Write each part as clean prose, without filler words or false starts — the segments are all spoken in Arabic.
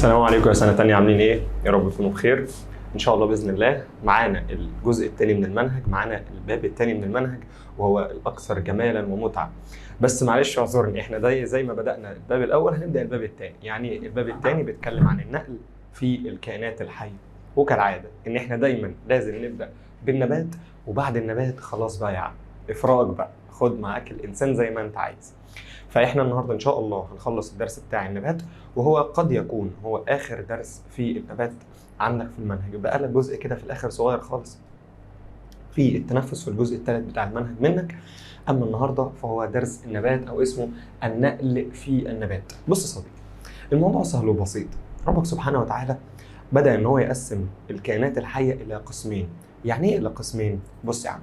السلام عليكم يا سنة تانية، عاملين ايه؟ يا رب تكونوا بخير. ان شاء الله باذن الله. معانا الجزء الثاني من المنهج، معانا الباب الثاني من المنهج وهو الاكثر جمالا ومتعة. بس معلش اعذرني، احنا زي ما بدأنا الباب الاول هنبدأ الباب الثاني. يعني الباب الثاني بيتكلم عن النقل في الكائنات الحية، وكالعادة ان احنا دايما لازم نبدأ بالنبات، وبعد النبات خلاص بقى يا عم افراج بقى، خد معاك الانسان زي ما انت عايز. فاحنا النهارده ان شاء الله هنخلص الدرس بتاع النبات، وهو قد يكون هو اخر درس في النبات عندك في المنهج. بقى لك جزء كده في الاخر صغير خالص في التنفس في الجزء الثالث بتاع المنهج منك. اما النهارده فهو درس النبات او اسمه النقل في النبات. بص يا صديقي، الموضوع سهل وبسيط. ربك سبحانه وتعالى بدأ ان هو يقسم الكائنات الحيه الى قسمين. يعني ايه الى قسمين؟ بص يا عم،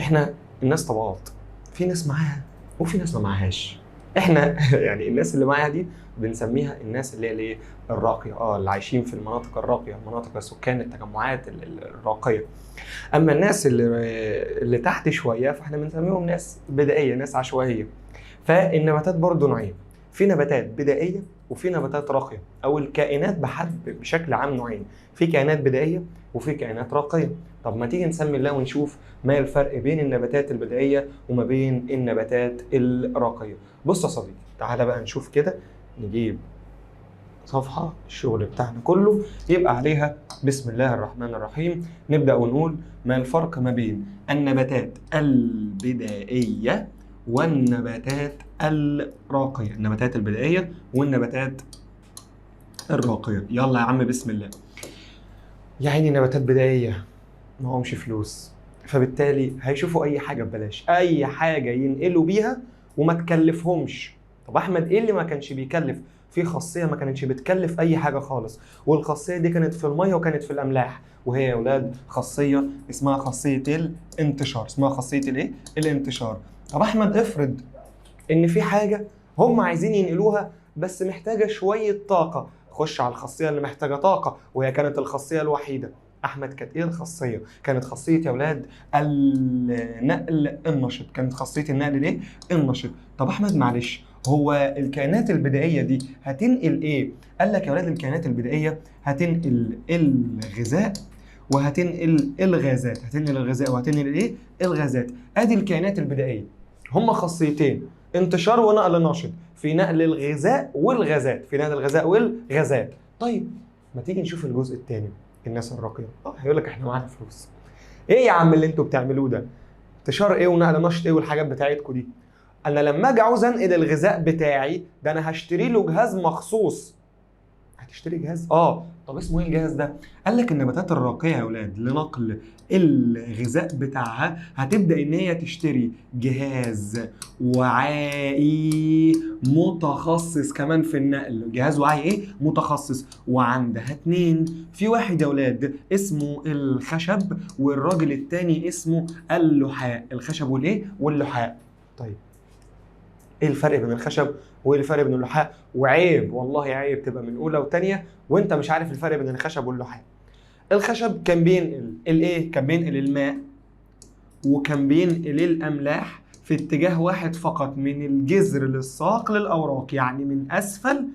احنا الناس طبقات، في ناس معاها وفي ناس ما معاهاش. احنا يعني الناس اللي معاها دي بنسميها الناس اللي هي الايه، الراقيه، اللي عايشين في المناطق الراقيه، مناطق سكان التجمعات الراقيه. اما الناس اللي تحت شويه فاحنا بنسميهم ناس بدائيه، ناس عشوائيه. فالنباتات برضو نوعين، في نباتات بدائيه وفي نباتات راقيه، او الكائنات بشكل عام نوعين، في كائنات بدائيه وفي كائنات راقيه. طب ما تيجي نسمي الله ونشوف ما الفرق بين النباتات البدائيه وما بين النباتات الراقيه. بص يا صديقي، تعالى بقى نشوف كده، نجيب صفحه الشغل بتاعنا كله يبقى عليها بسم الله الرحمن الرحيم. نبدا ونقول ما الفرق ما بين النباتات البدائيه والنباتات الراقيه. النباتات البدائيه والنباتات الراقيه. يلا يا عم بسم الله. يا عيني نباتات بدائيه معهمش فلوس، فبالتالي هيشوفوا اي حاجه ببلاش، اي حاجه ينقلوا بيها وما تكلفهمش. طب احمد ايه اللي ما كانش بيكلف؟ في خاصيه ما كانتش بتكلف اي حاجه خالص، والخاصيه دي كانت في الميه وكانت في الاملاح، وهي يا اولاد خاصيه اسمها خاصيه الانتشار. اسمها خاصيه الايه؟ الانتشار. طب احمد افرض ان في حاجه هم عايزين ينقلوها بس محتاجه شويه طاقه، خش على الخاصيه اللي محتاجه طاقه، وهي كانت الخاصيه الوحيده. احمد كانت ايه الخاصيه؟ كانت خاصيه يا اولاد النقل النشط. كانت خاصيه النقل الايه؟ النشط. طب احمد معلش، هو الكائنات البدائيه دي هتنقل ايه؟ قال لك يا اولاد الكائنات البدائيه هتنقل الغذاء وهتنقل الغازات. هتنقل الغذاء وهتنقل الايه؟ الغازات. ادي الكائنات البدائيه، هما خاصيتين، انتشار ونقل نشط. في نقل الغذاء والغازات، في نقل الغذاء والغازات. طيب ما تيجي نشوف الجزء الثاني، الناس الراقيه. هيقول لك احنا معانا فلوس. ايه يا عم اللي انتوا بتعملوه ده؟ انتشار ايه ونقل نشط ايه والحاجات بتاعتكم دي؟ انا لما اجي عاوز انقل الغذاء بتاعي ده انا هشتري له جهاز مخصوص. هتشتري جهاز؟ طب اسمه ايه الجهاز ده؟ قال لك النباتات الراقيه يا اولاد لنقل الغذاء بتاعها هتبدا ان هي تشتري جهاز وعائي متخصص كمان في النقل. جهاز وعي ايه؟ متخصص. وعندها اتنين، في واحد يا اولاد اسمه الخشب، والراجل التاني اسمه اللحاء. الخشب والايه؟ واللحاء. طيب ايه الفرق بين الخشب وايه الفرق بين اللحاء؟ وعيب والله عيب تبقى من اولى وثانيه وانت مش عارف الفرق بين الخشب واللحاء. الخشب كان بينقل الايه؟ كان بينقل الماء وكان بينقل الاملاح في اتجاه واحد فقط، من الجذر للساق للاوراق، يعني من اسفل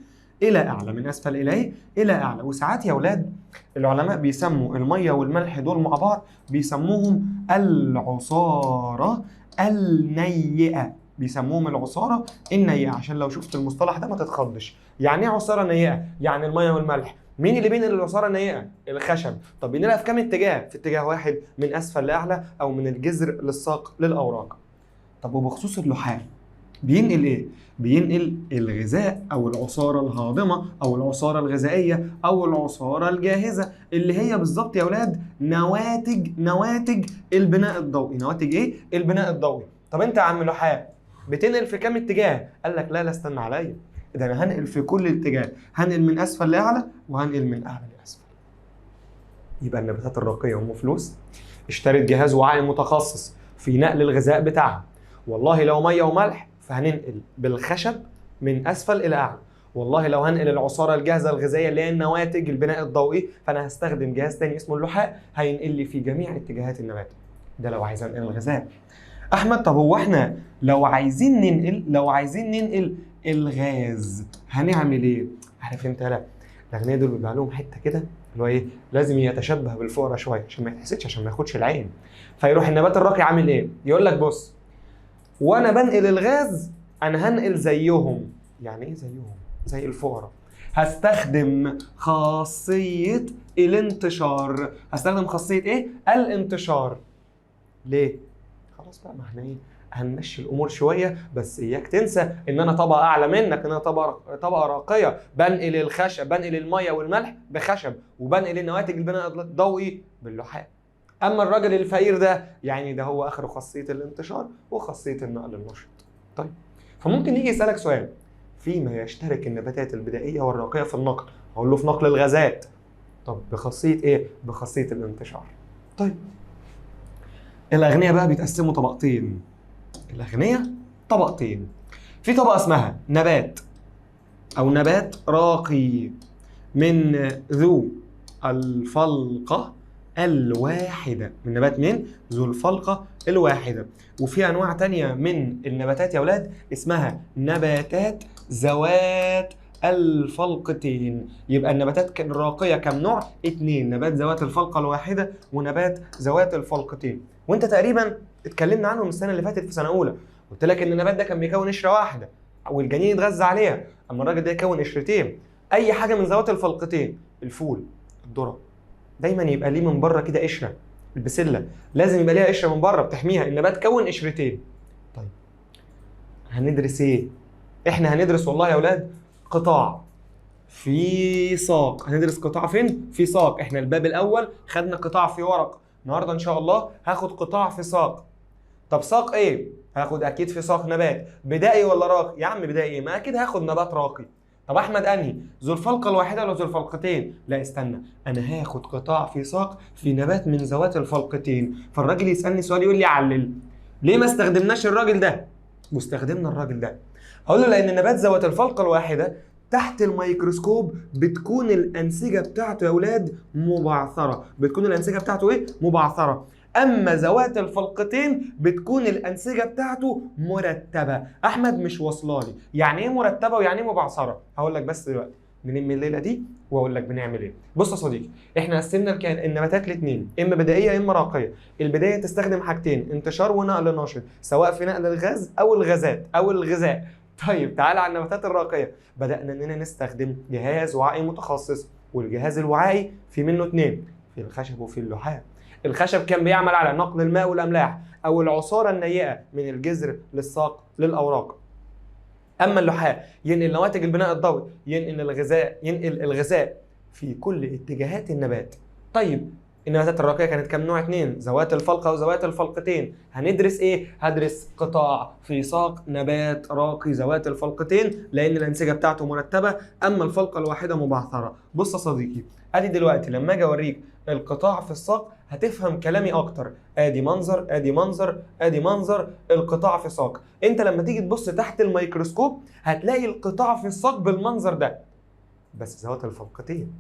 الى اعلى. من اسفل الى ايه؟ الى اعلى. وساعات يا اولاد العلماء بيسموا الميه والملح دول مع بعض بيسموهم العصاره النيئه. بيسموهم العصاره النيئه، عشان لو شفت المصطلح ده ما تتخضش. يعني ايه عصاره نيئه؟ يعني الميه والملح. مين اللي بينقل العصاره النيئه؟ الخشب. طب بينقلها في كام اتجاه؟ في اتجاه واحد، من اسفل لاعلى او من الجذر للساق للاوراق. طب وبخصوص اللحاء بينقل ايه؟ بينقل الغذاء او العصاره الهاضمه او العصاره الغذائيه او العصاره الجاهزه، اللي هي بالظبط يا اولاد نواتج البناء الضوئي. نواتج ايه؟ البناء الضوئي. طب انت يا عم لحاء بتنقل في كام اتجاه؟ قال لك لا استنى عليا، ده انا هنقل في كل اتجاه، هنقل من اسفل لاعلى وهنقل من اعلى لاسفل. يبقى النباتات الراقيه ام فلوس اشترت جهاز وعي متخصص في نقل الغذاء بتاعها. والله لو ميه وملح فهننقل بالخشب من اسفل الى اعلى. والله لو هنقل العصاره الجاهزه الغذائيه اللي هي النواتج البناء الضوئي فانا هستخدم جهاز تاني اسمه اللحاء هينقل لي في جميع اتجاهات النبات. ده لو عايز انقل الغذاء. احمد طب هو احنا لو عايزين ننقل الغاز هنعمل ايه؟ عارف انت؟ لا الاغنياء دول بيبقى لهم حته كده اللي هو ايه، لازم يتشبه بالفقراء شويه عشان ما يتحسدش، عشان ما ياخدش العين. فيروح النبات الراقي عامل ايه؟ يقول لك بص، وانا بنقل الغاز انا هنقل زيهم. يعني ايه زيهم؟ زي الفقراء. هستخدم خاصيه الانتشار. هستخدم خاصيه ايه؟ الانتشار. ليه؟ خلاص بقى، ما احنا ايه، هنمشي الامور شويه، بس اياك تنسى ان انا طبقه اعلى منك، ان انا طبقه راقيه. بنقل الخشب، بنقل الميه والملح بخشب، وبنقل النواتج البناء الضوئي باللحاء. اما الراجل الفقير ده يعني ده هو اخره خاصيه الانتشار وخاصيه النقل النشط. طيب، فممكن يجي يسالك سؤال، فيما يشترك النباتات البدائيه والراقيه في النقل؟ اقول له في نقل الغازات. طب بخاصيه ايه؟ بخاصيه الانتشار. طيب، الاغنياء بقى بيتقسموا طبقتين. الاغنياء طبقتين. في طبقه اسمها نبات او نبات راقي من ذو الفلقه الواحده، من نبات من ذو الفلقه الواحده. وفي انواع تانية من النباتات يا اولاد اسمها نباتات ذوات الفلقتين. يبقى النباتات الراقيه كم نوع؟ 2، نبات ذوات الفلقه الواحده ونبات ذوات الفلقتين. وانت تقريبا اتكلمنا عنهم السنه اللي فاتت في سنه اولى، قلت لك ان النبات ده كان بيكون قشره واحده والجنين يتغذى عليها، اما الراجل ده يكون قشرتين. اي حاجه من ذوات الفلقتين، الفول، الذره، دايما يبقى ليه من بره كده قشره. البسله لازم يبقى ليها قشره من بره بتحميها، النبات كون قشرتين. طيب هندرس ايه؟ احنا هندرس والله يا اولاد قطاع في ساق. هندرس قطاع فين؟ في ساق. احنا الباب الاول خدنا قطاع في ورق، النهارده ان شاء الله هاخد قطاع في ساق. طب ساق ايه؟ هاخد اكيد في ساق نبات بدائي ولا راقي؟ يا عم بدائي ايه؟ ما اكيد هاخد نبات راقي. طب احمد انهي؟ ذو الفلقه الواحده ولا ذو الفلقتين؟ لا استنى، انا هاخد قطاع في ساق في نبات من ذوات الفلقتين. فالراجل يسالني سؤال يقول لي علل، ليه ما استخدمناش الراجل ده واستخدمنا الراجل ده؟ هقول له لان نبات ذوات الفلقه الواحده تحت الميكروسكوب بتكون الانسجه بتاعته يا اولاد مبعثره. بتكون الانسجه بتاعته ايه؟ مبعثره. اما ذوات الفلقتين بتكون الانسجه بتاعته مرتبه. احمد مش واصله لي يعني ايه مرتبه ويعني ايه مبعثره؟ هقول لك بس دلوقتي نلم الليله دي واقول لك بنعمل ايه. بص يا صديقي، احنا قسمنا النباتات لاثنين، اما بدائيه اما راقيه. البدائيه تستخدم حاجتين، انتشار ونقل نشط، سواء في نقل الغاز او الغازات او الغذاء. طيب تعالى على النباتات الراقيه. بدانا اننا نستخدم جهاز وعائي متخصص، والجهاز الوعائي في منه اثنين، في الخشب وفي اللحاء. الخشب كان بيعمل على نقل الماء والاملاح او العصاره النيئه من الجذر للساق للاوراق. اما اللحاء ينقل نواتج البناء الضوئي، ينقل الغذاء في كل اتجاهات النبات. طيب النباتات الراقيه كانت كم نوع؟ 2، ذوات الفلقه وذوات الفلقتين. هندرس ايه؟ هدرس قطاع في ساق نبات راقي ذوات الفلقتين لان الانسجه بتاعته مرتبه، اما الفلقه الواحده مبعثره. بص يا صديقي، ادي دلوقتي لما اجي اوريك القطاع في الساق هتفهم كلامي اكتر. ادي منظر ادي منظر ادي منظر القطاع في ساق. انت لما تيجي تبص تحت الميكروسكوب هتلاقي القطاع في الساق بالمنظر ده، بس ذوات الفلقتين.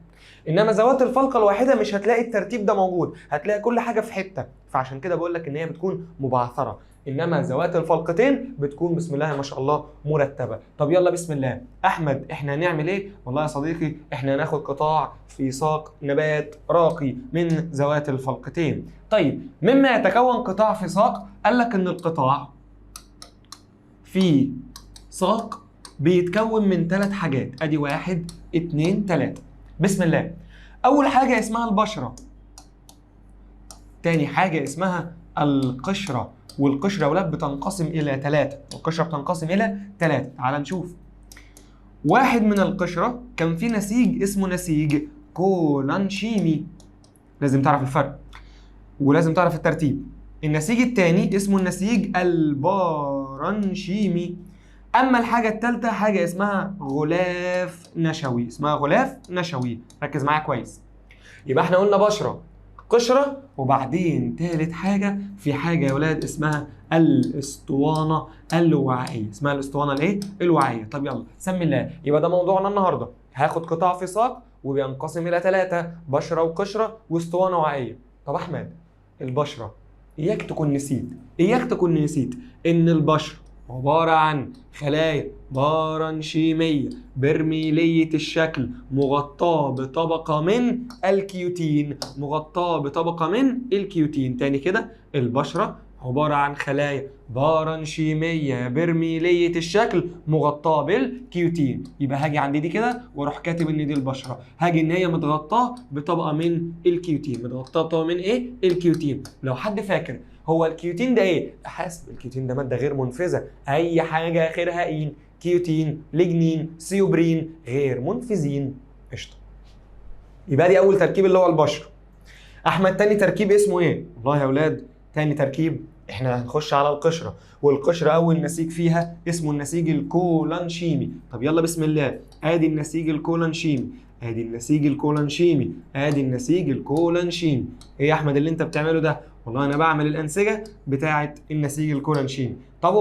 انما ذوات الفلقه الواحده مش هتلاقي الترتيب ده موجود، هتلاقي كل حاجه في حته. فعشان كده بقول لك ان هي بتكون مبعثره. انما ذوات الفلقتين بتكون بسم الله ما شاء الله مرتبه. طب يلا بسم الله. احمد احنا هنعمل ايه؟ والله يا صديقي احنا هناخد قطاع في ساق نبات راقي من ذوات الفلقتين. طيب مما يتكون قطاع في ساق؟ قال لك ان القطاع في ساق بيتكون من 3 حاجات. ادي 1 2 3. بسم الله. اول حاجه اسمها البشره، تاني حاجه اسمها القشره، والقشره يا ولاد بتنقسم الى 3. القشره بتنقسم الى 3. تعال نشوف. واحد من القشره كان في نسيج اسمه نسيج كولانشيمي، لازم تعرف الفرق ولازم تعرف الترتيب. النسيج الثاني اسمه النسيج البارنشيمي. اما الحاجه الثالثه حاجه اسمها غلاف نشوي، اسمها غلاف نشوي. ركز معايا كويس. يبقى احنا قلنا بشره، قشره، وبعدين ثالث حاجه في حاجه يا ولاد اسمها الاسطوانه الوعائيه. اسمها الاسطوانه الايه؟ الوعائيه. طب يلا سمي الله. يبقى ده موضوعنا النهارده. هاخد قطاع في ساق وبينقسم الى 3، بشره وقشره واسطوانه وعائيه. طب احمد البشره، اياك تكون نسيت ان البشره عبارة عن خلايا برانشيمية برميلية الشكل مغطاة بطبقة من الكيوتين، مغطاة بطبقة من الكيوتين. تاني كده، البشرة عبارة عن خلايا برانشيمية برميلية الشكل مغطاة بالكيوتين. يبقى هاجي عند دي كده واروح كاتب ان دي البشرة، هاجي ان هي متغطاة بطبقة من الكيوتين. متغطاة بطبقة من ايه؟ الكيوتين. لو حد فاكر هو الكيوتين ده ايه؟ حاسب الكيوتين ده مادة غير منفذة، اي حاجة اخرها اين، كيوتين، ليجنين، سيوبرين، غير منفذين. قشطة. يبقى دي اول تركيب اللي هو البشرة. احمد تاني تركيب اسمه ايه؟ والله يا اولاد تاني تركيب احنا هنخش على القشرة، والقشرة اول نسيج فيها اسمه النسيج الكولانشيمي. طب يلا بسم الله، ادي النسيج الكولانشيمي، ادي النسيج الكولانشيمي، ادي النسيج الكولانشيمي. ايه يا احمد اللي انت بتعمله ده؟ والله انا بعمل الانسجة بتاعة النسيج الكولانشيمي. طب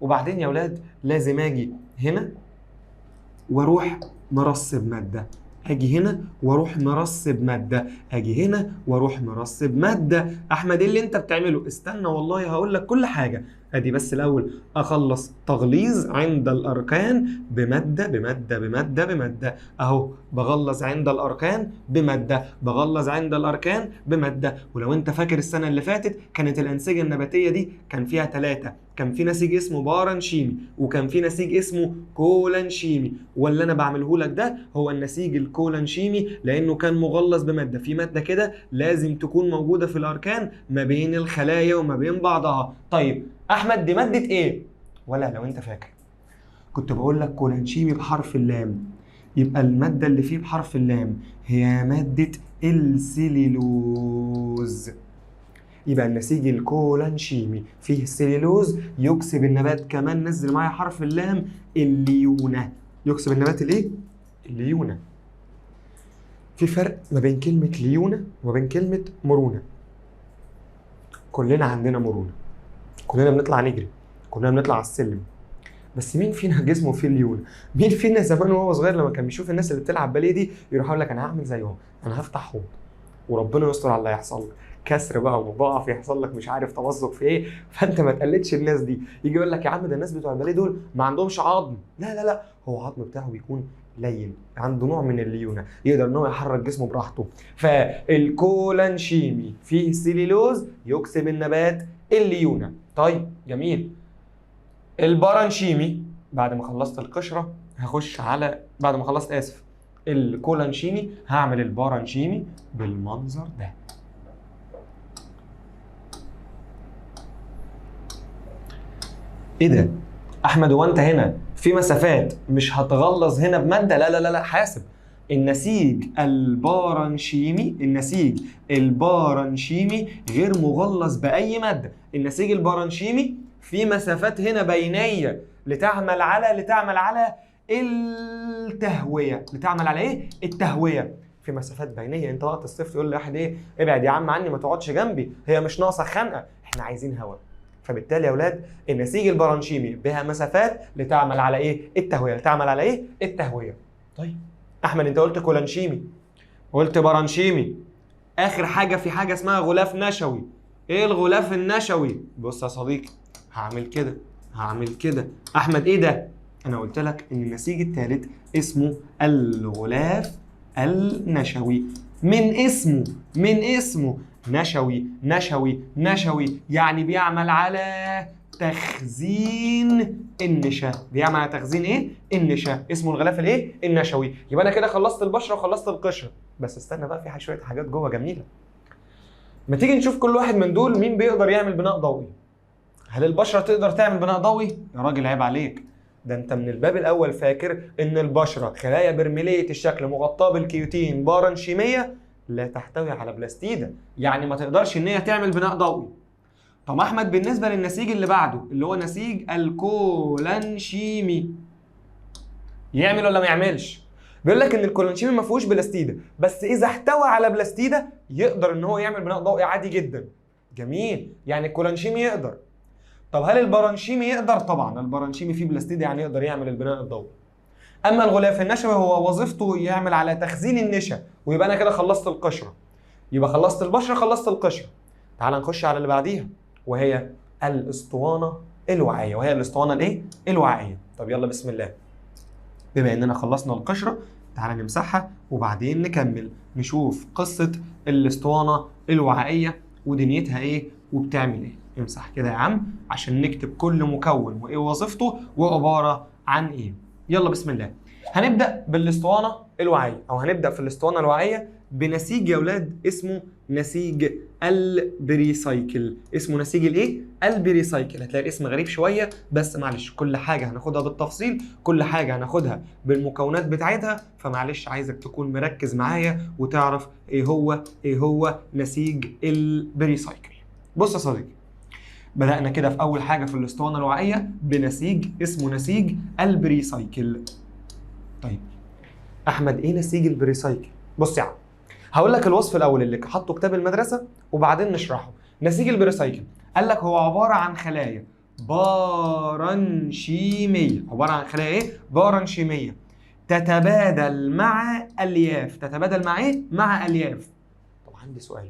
وبعدين يا اولاد لازم اجي هنا واروح مرصب مادة، اجي هنا واروح مرصب ماده، اجي هنا واروح مرصب ماده. احمد ايه اللي انت بتعمله؟ استنى والله هقول لك كل حاجه. ادي بس الاول اخلص تغليظ عند الاركان بماده اهو، بغلظ عند الاركان بماده، بغلظ عند الاركان بماده. ولو انت فاكر السنه اللي فاتت كانت الانسجه النباتيه دي كان فيها 3، كان في نسيج اسمه بارانشيمي، وكان في نسيج اسمه كولانشيمي. واللي انا بعمله لك ده هو النسيج الكولانشيمي لانه كان مغلظ بماده، في ماده كده لازم تكون موجوده في الاركان ما بين الخلايا وما بين بعضها. طيب احمد دي ماده ايه؟ ولا لو انت فاكر كنت بقول لك كولانشيمي بحرف اللام، يبقى الماده اللي فيه بحرف اللام هي ماده السليلوز. يبقى النسيج الكولانشيمي فيه السليلوز يكسب النبات كمان، نزل معايا حرف اللام، الليونة. يكسب النبات الايه؟ الليونة. في فرق ما بين كلمة ليونة وما بين كلمة مرونة. كلنا عندنا مرونة، كلنا بنطلع نجري، كلنا بنطلع على السلم، بس مين فينا جسمه فيه ليونة؟ مين فينا زمان وهو صغير لما كان بيشوف الناس اللي بتلعب باليه دي يروح يقول لك انا هعمل زيهم، انا هفتح حوض وربنا يستر على اللي هيحصل لك، كسر بقى ومضاعف يحصل لك مش عارف تمزق في ايه، فانت ما تقلدش الناس دي. يجي يقول لك يا عم ده الناس بتوع الباليه دول ما عندهمش عظم. لا، هو العظم بتاعه بيكون لين، عنده نوع من الليونه، يقدر ان هو يحرك جسمه براحته. فالكولانشيمي فيه سيليلوز يكسب النبات الليونه. طيب جميل. البارانشيمي بعد ما خلصت القشره هخش على، بعد ما خلصت اسف الكولانشيمي، هعمل البارانشيمي بالمنظر ده. ايه ده؟ احمد هو انت هنا في مسافات مش هتغلظ هنا بماده؟ لا حاسب. النسيج البارانشيمي غير مغلظ باي ماده. النسيج البارانشيمي في مسافات هنا بينيه لتعمل على التهويه. لتعمل على ايه؟ التهويه. في مسافات بينيه. انت وقت الصيف تقول لواحد ايه؟ ابعد يا عم عني، ما تقعدش جنبي، هي مش ناقصه خنقه، احنا عايزين هواء. فبالتالي يا اولاد النسيج البارانشيمي بها مسافات لتعمل على ايه؟ التهويه. لتعمل على ايه؟ التهويه. طيب احمد انت قلت كولانشيمي، قلت بارانشيمي، اخر حاجه في حاجه اسمها غلاف نشوي. ايه الغلاف النشوي؟ بص يا صديقي، هعمل كده. احمد ايه ده؟ انا قلت لك ان النسيج الثالث اسمه الغلاف النشوي. من اسمه نشوي يعني بيعمل على تخزين النشا. بيعمل على تخزين ايه؟ النشا. اسمه الغلاف الايه؟ النشوي. يبقى انا كده خلصت البشره وخلصت القشره. بس استنى بقى، في شويه حاجات جوه جميله. ما تيجي نشوف كل واحد من دول مين بيقدر يعمل بناء ضوئي. هل البشره تقدر تعمل بناء ضوئي؟ يا راجل عيب عليك، ده انت من الباب الاول فاكر ان البشره خلايا برميليه الشكل مغطاه بالكيوتين بارانشيميه لا تحتوي على بلاستيده، يعني ما تقدرش ان هي تعمل بناء ضوئي. طب احمد بالنسبه للنسيج اللي بعده اللي هو نسيج الكولانشيمي، يعمل ولا ما يعملش؟ بيقول لك ان الكولانشيمي ما فيهوش بلاستيده، بس اذا احتوى على بلاستيده يقدر ان هو يعمل بناء ضوئي عادي جدا. جميل، يعني الكولانشيمي يقدر. طب هل البارانشيمي يقدر؟ طبعا البارانشيمي فيه بلاستيد يعني يقدر يعمل البناء الضوئي. اما الغلاف النشوي هو وظيفته يعمل على تخزين النشا. ويبقى انا كده خلصت القشره، يبقى خلصت البشره خلصت القشره. تعال نخش على اللي بعديها وهي الاسطوانه الوعائيه، وهي الاسطوانه الايه؟ الوعائيه. طب يلا بسم الله. بما اننا خلصنا القشره تعالى نمسحها وبعدين نكمل نشوف قصه الاسطوانه الوعائيه ودنيتها ايه وبتعمل ايه. امسح كده يا عم عشان نكتب كل مكون وايه وظيفته وعباره عن ايه. يلا بسم الله. هنبدا بالاسطوانه الوعائيه، او هنبدا في الاسطوانه الوعائيه بنسيج يا اولاد اسمه نسيج البريسايكل. اسمه نسيج الايه؟ البريسايكل. هتلاقي الاسم غريب شويه بس معلش كل حاجه هناخدها بالتفصيل، كل حاجه هناخدها بالمكونات بتاعتها، فمعلش عايزك تكون مركز معايا وتعرف ايه هو نسيج البريسايكل. بص يا صديقي، بدأنا كده في أول حاجة في الأسطوانة الوعائية بنسيج اسمه نسيج البريسايكل. طيب أحمد إيه نسيج البريسايكل؟ بص يا عم، هقول لك الوصف الأول اللي حطه كتاب المدرسة وبعدين نشرحه. نسيج البريسايكل قال لك هو عبارة عن خلايا بارنشيمية. عبارة عن خلايا إيه؟ بارنشيمية تتبادل مع ألياف. تتبادل مع إيه؟ مع ألياف. طب عندي سؤال،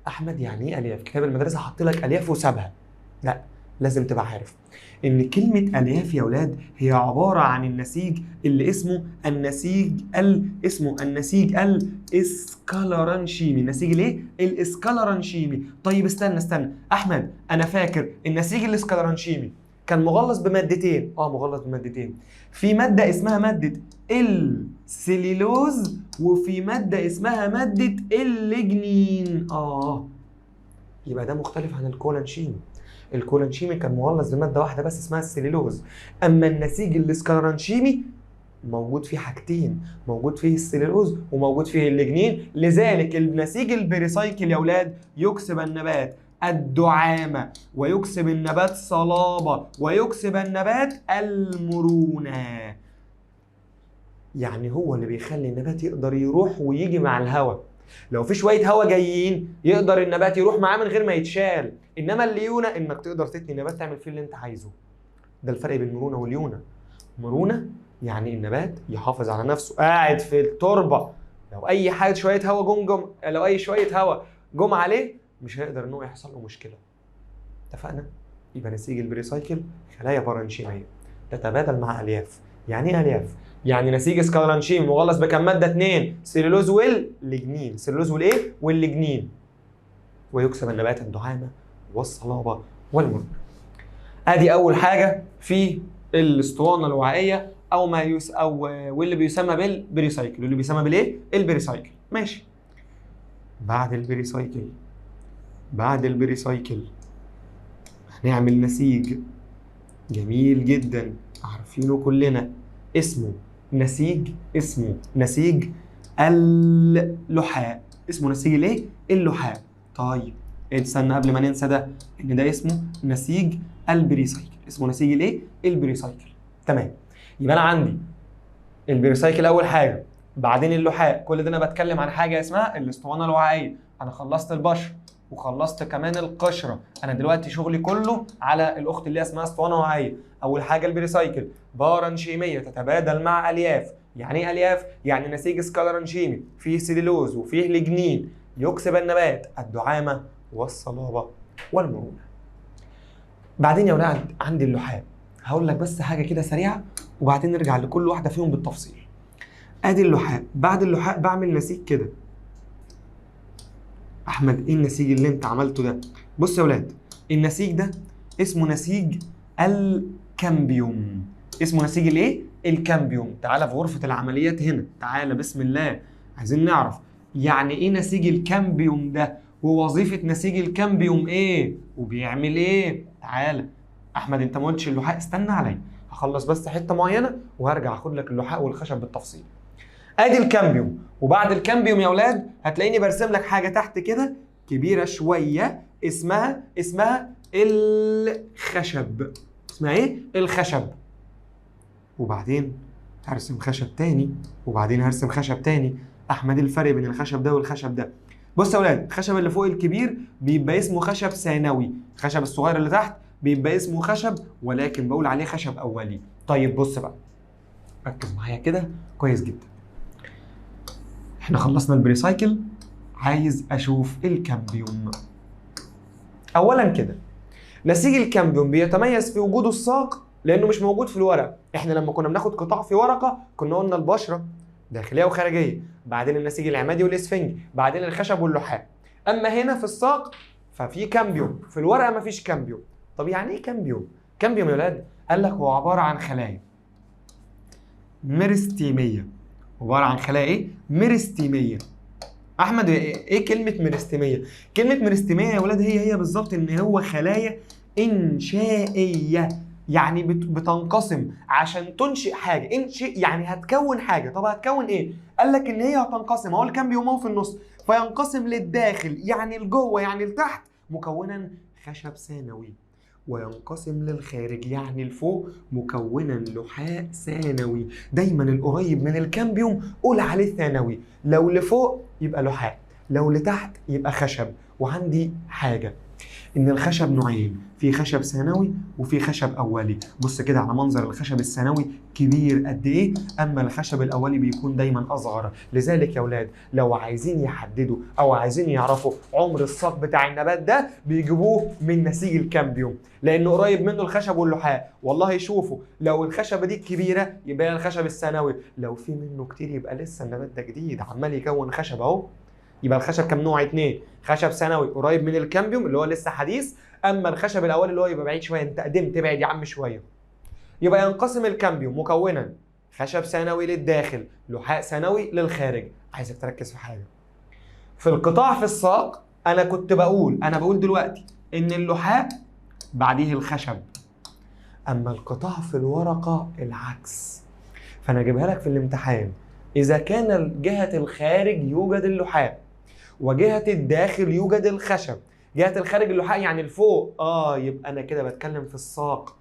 احمد يعني ايه الياف؟ كتاب المدرسه حط لك الياف وسابها. لا، لازم تبقى عارف ان كلمه الياف يا اولاد هي عباره عن النسيج اللي اسمه النسيج الاسكالرانشيمي. النسيج الايه؟ الاسكالرانشيمي. طيب استنى احمد، انا فاكر النسيج الاسكالرانشيمي كان مغلظ بمادتين. مغلظ بمادتين. في ماده اسمها ماده السليلوز وفي ماده اسمها ماده الليجنين. يبقى ده مختلف عن الكولانشيمي. الكولانشيمي كان مغلظ بماده واحده بس اسمها السليلوز، اما النسيج الاسكالرانشيمي موجود فيه حاجتين، موجود فيه السليلوز وموجود فيه الليجنين. لذلك النسيج البريسايكل يا اولاد يكسب النبات الدعامة ويكسب النبات صلابة ويكسب النبات المرونة. يعني هو اللي بيخلي النبات يقدر يروح ويجي مع الهواء. لو في شوية هواء جايين يقدر النبات يروح معاه من غير ما يتشال، انما الليونة انك تقدر تتني النبات تعمل فيه اللي انت عايزه. ده الفرق بين مرونة واليونة. مرونة يعني النبات يحافظ على نفسه قاعد في التربة، لو اي حاجة شوية هواء لو اي شوية هواء جم عليه مش هيقدر ان هو يحصل له مشكلة. اتفقنا؟ يبقى نسيج البريسايكل خلايا بارنشيمية تتبادل مع الياف. يعني ايه الياف؟ يعني نسيج اسكالرانشيمي مغلظ بكم ماده؟ 2، سليلوز والليجنين. سليلوز والايه؟ والليجنين. ويكسب النبات الدعامه والصلابه والمرونه. ادي اول حاجه في الاسطوانه الوعائيه او واللي بيسمى بالبريسايكل. واللي بيسمى بالايه؟ البريسايكل. ماشي. بعد البريسايكل هنعمل نسيج جميل جدا عارفينه كلنا اسمه نسيج اللحاء. اسمه نسيج الايه؟ اللحاء. طيب استنى قبل ما ننسى ده، ان ده اسمه نسيج البريسايكل. اسمه نسيج الايه؟ البريسايكل. تمام. يبقى انا عندي البريسايكل اول حاجه، بعدين اللحاء. كل ده انا بتكلم عن حاجه اسمها الاسطوانه الوعائيه. انا خلصت البشر وخلصت كمان القشره. انا دلوقتي شغلي كله على الاخت اللي اسمها اسطوانه وعائيه. اول حاجه البريسايكل بارنشيميه تتبادل مع الياف. يعني ايه الياف؟ يعني نسيج اسكالرانشيمي فيه سليلوز وفيه ليجنين يكسب النبات الدعامه والصلابه والمرونه. بعدين يا ولاد عندي اللحاء. هقول لك بس حاجه كده سريعه وبعدين نرجع لكل واحده فيهم بالتفصيل. ادي اللحاء. بعد اللحاء بعمل نسيج كده. احمد ايه النسيج اللي انت عملته ده؟ بص يا ولاد، النسيج ده اسمه نسيج الكامبيوم. اسمه نسيج الايه؟ الكامبيوم. تعالى في غرفه العمليات هنا، تعالى بسم الله، عايزين نعرف يعني ايه نسيج الكامبيوم ده ووظيفه نسيج الكامبيوم ايه وبيعمل ايه. تعالى احمد، انت ما قلتش اللحاء. استنى عليا هخلص بس حته معينه وهرجع اخد لك اللحاء والخشب بالتفصيل. ادي الكامبيوم. وبعد الكامبيوم يا اولاد هتلاقيني برسم لك حاجه تحت كده كبيره شويه اسمها الخشب. اسمها ايه؟ الخشب. وبعدين هرسم خشب تاني وبعدين هرسم خشب تاني. احمد الفرق بين الخشب ده والخشب ده؟ بص يا اولاد، الخشب اللي فوق الكبير بيبقى اسمه خشب ثانوي، الخشب الصغير اللي تحت بيبقى اسمه خشب ولكن بقول عليه خشب اولي. طيب بص بقى، ركز معايا كده كويس جدا. احنا خلصنا البريسايكل، عايز اشوف الكامبيوم. اولا كده نسيج الكامبيوم بيتميز في وجوده الساق لانه مش موجود في الورق. احنا لما كنا بناخد قطاع في ورقه كنا قلنا البشره داخليه وخارجيه، بعدين النسيج العمادي والاسفنجي، بعدين الخشب واللحاء. اما هنا في الساق ففي كامبيوم، في الورقه مفيش كامبيوم. طب يعني ايه كامبيوم؟ كامبيوم يا ولاد قال لك هو عباره عن خلايا ميرستيميه. عباره عن خلايا ايه؟ ميرستيميه. احمد ايه كلمه ميرستيميه؟ كلمه ميرستيميه يا ولاد هي بالظبط ان هو خلايا انشائيه، يعني بتنقسم عشان تنشئ حاجه. انشئ يعني هتكون حاجه. طب هتكون ايه؟ قال لك ان هي هتنقسم، اهو الكامبيوم اهو في النص، فينقسم للداخل يعني لجوه يعني لتحت مكونا خشب ثانوي، وينقسم للخارج يعني لفوق مكونا لحاء ثانوي. دايما القريب من الكامبيوم قول عليه ثانوي، لو لفوق يبقى لحاء، لو لتحت يبقى خشب. وعندي حاجه ان الخشب نوعين، في خشب ثانوي وفي خشب اولي. بص كده على منظر الخشب الثانوي كبير قد ايه، اما الخشب الاولي بيكون دايما اصغر. لذلك يا اولاد لو عايزين يحددوا او عايزين يعرفوا عمر الساق بتاع النبات ده بيجيبوه من نسيج الكامبيوم لانه قريب منه الخشب واللحاء. والله يشوفوا لو الخشبه دي كبيره يبقى الخشب الثانوي، لو في منه كتير يبقى لسه النبات ده جديد عمال يكون خشب اهو. يبقى الخشب كم نوع؟ 2. خشب ثانوي قريب من الكامبيوم اللي هو لسه حديث، اما الخشب الاولي اللي هو يبقى بعيد شويه، انت قدمت ابعد يا عم شويه. يبقى ينقسم الكامبيوم مكونا خشب ثانوي للداخل، لحاء ثانوي للخارج. عايزك تركز في حاجه في القطاع في الساق. انا كنت بقول دلوقتي ان اللحاء بعديه الخشب، اما القطاع في الورقه العكس. فانا اجيبها لك في الامتحان، اذا كان جهه الخارج يوجد اللحاء وجهة الداخل يوجد الخشب، جهة الخارج اللحاء يعني الفوق، يبقى انا كده بتكلم في الساق.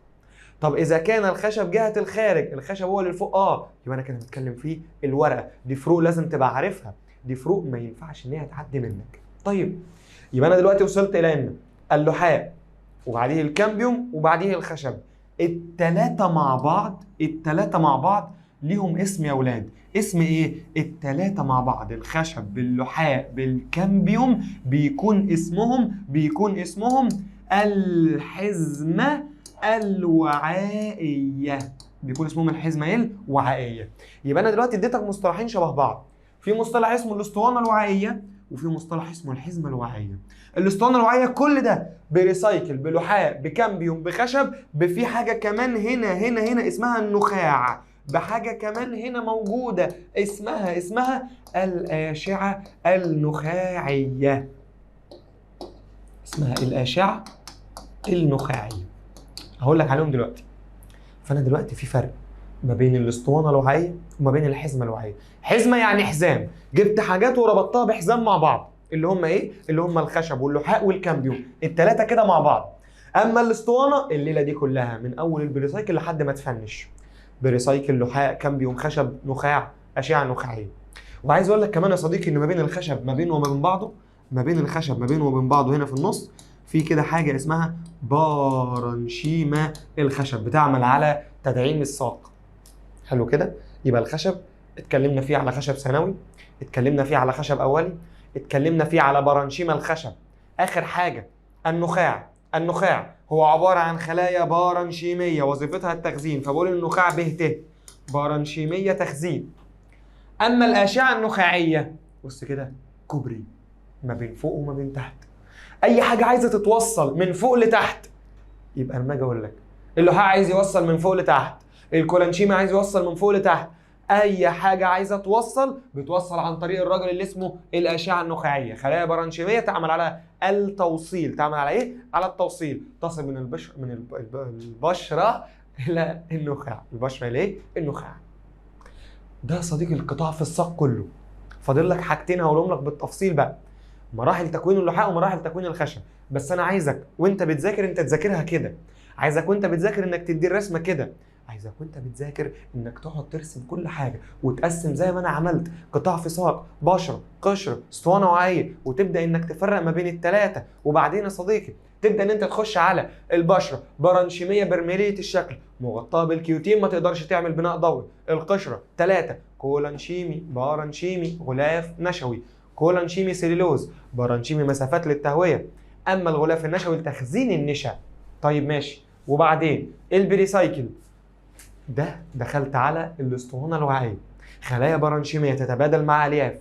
طب اذا كان الخشب جهة الخارج الخشب هو اللي فوق، يبقى انا كده بتكلم في الورقة. دي فروق لازم تبقى عارفها، دي فروق ما ينفعش ان هي تعدي منك. طيب يبقى انا دلوقتي وصلت الى ان اللحاء وبعديه الكامبيوم وبعديه الخشب، التلاتة مع بعض ليهم اسم يا اولاد. اسم ايه؟ التلاتة مع بعض، الخشب باللحاء بالكامبيوم بيكون اسمهم الحزمة الوعائية. بيكون اسمهم الحزمة الوعائية. يبقى انا دلوقتي اديتك مصطلحين شبه بعض، في مصطلح اسمه الاسطوانة الوعائية وفي مصطلح اسمه الحزمة الوعائية. الاسطوانة الوعائية كل ده بريسايكل بلحاء بكامبيوم بخشب، بفي حاجة كمان هنا اسمها النخاع، بحاجة كمان هنا موجودة اسمها الأشعة النخاعية. اسمها الأشعة النخاعية، هقول لك عليهم دلوقتي. فأنا دلوقتي في فرق ما بين الاسطوانة الوعائية وما بين الحزمة الوعائية. حزمة يعني حزام، جبت حاجات وربطتها بحزام مع بعض، اللي هم ايه؟ اللي هم الخشب واللحاء والكامبيوم، التلاتة كده مع بعض. أما الاسطوانة الليلة دي كلها من أول البريسايكل لحد ما تفنش، بريسايكل لحاء كامبيوم خشب نخاع أشعة نخاعية. وعايز اقول لك كمان يا صديقي ان ما بين الخشب ما بينه وما بين بعضه هنا في النص في كده حاجه اسمها بارنشيمه الخشب، بتعمل على تدعيم الساق. حلو كده؟ يبقى الخشب اتكلمنا فيه على خشب ثانوي، اتكلمنا فيه على خشب اولي، اتكلمنا فيه على بارنشيمه الخشب. اخر حاجه النخاع هو عباره عن خلايا بارنشيميه وظيفتها التخزين، فبقول النخاع ت بارنشيميه تخزين. اما الاشعه النخاعيه بص كده كوبري ما بين فوق وما بين تحت، اي حاجه عايزه تتوصل من فوق لتحت. يبقى لما اجي اقول لك اللحاء عايز يوصل من فوق لتحت، الكولانشيمي عايز يوصل من فوق لتحت، اي حاجه عايزه بتوصل عن طريق الراجل اللي اسمه الاشعه النخاعيه. خلايا بارنشيميه تعمل على التوصيل، تعمل على ايه؟ على التوصيل، تصل من البشره الى النخاع، البشره الى النخاع. ده صديقي القطاع في الساق كله. فاضل لك حاجتين هقولهم لك بالتفصيل بقى، مراحل تكوين اللحاء ومراحل تكوين الخشب. بس انا عايزك وانت بتذاكر انت تذاكرها كده، عايزك وانت بتذاكر انك تدي الرسمه كده، عايزك وانت بتذاكر انك تقعد ترسم كل حاجه وتقسم زي ما انا عملت قطاع في ساق، بشره، قشره، اسطوانه وعيه، وتبدا انك تفرق ما بين الثلاثه. وبعدين يا صديقي تبدا ان انت تخش على البشره بارنشيميه برميليه الشكل مغطاه بالكيوتين ما تقدرش تعمل بناء ضوئي. القشره 3 كولانشيمي بارنشيمي غلاف نشوي، كولانشيمي سيلولوز، بارنشيمي مسافات للتهويه، اما الغلاف النشوي لتخزين النشا. طيب ماشي، وبعدين البريسايكل ده دخلت على الاسطوانه الوعائيه، خلايا برانشيميه تتبادل مع الياف.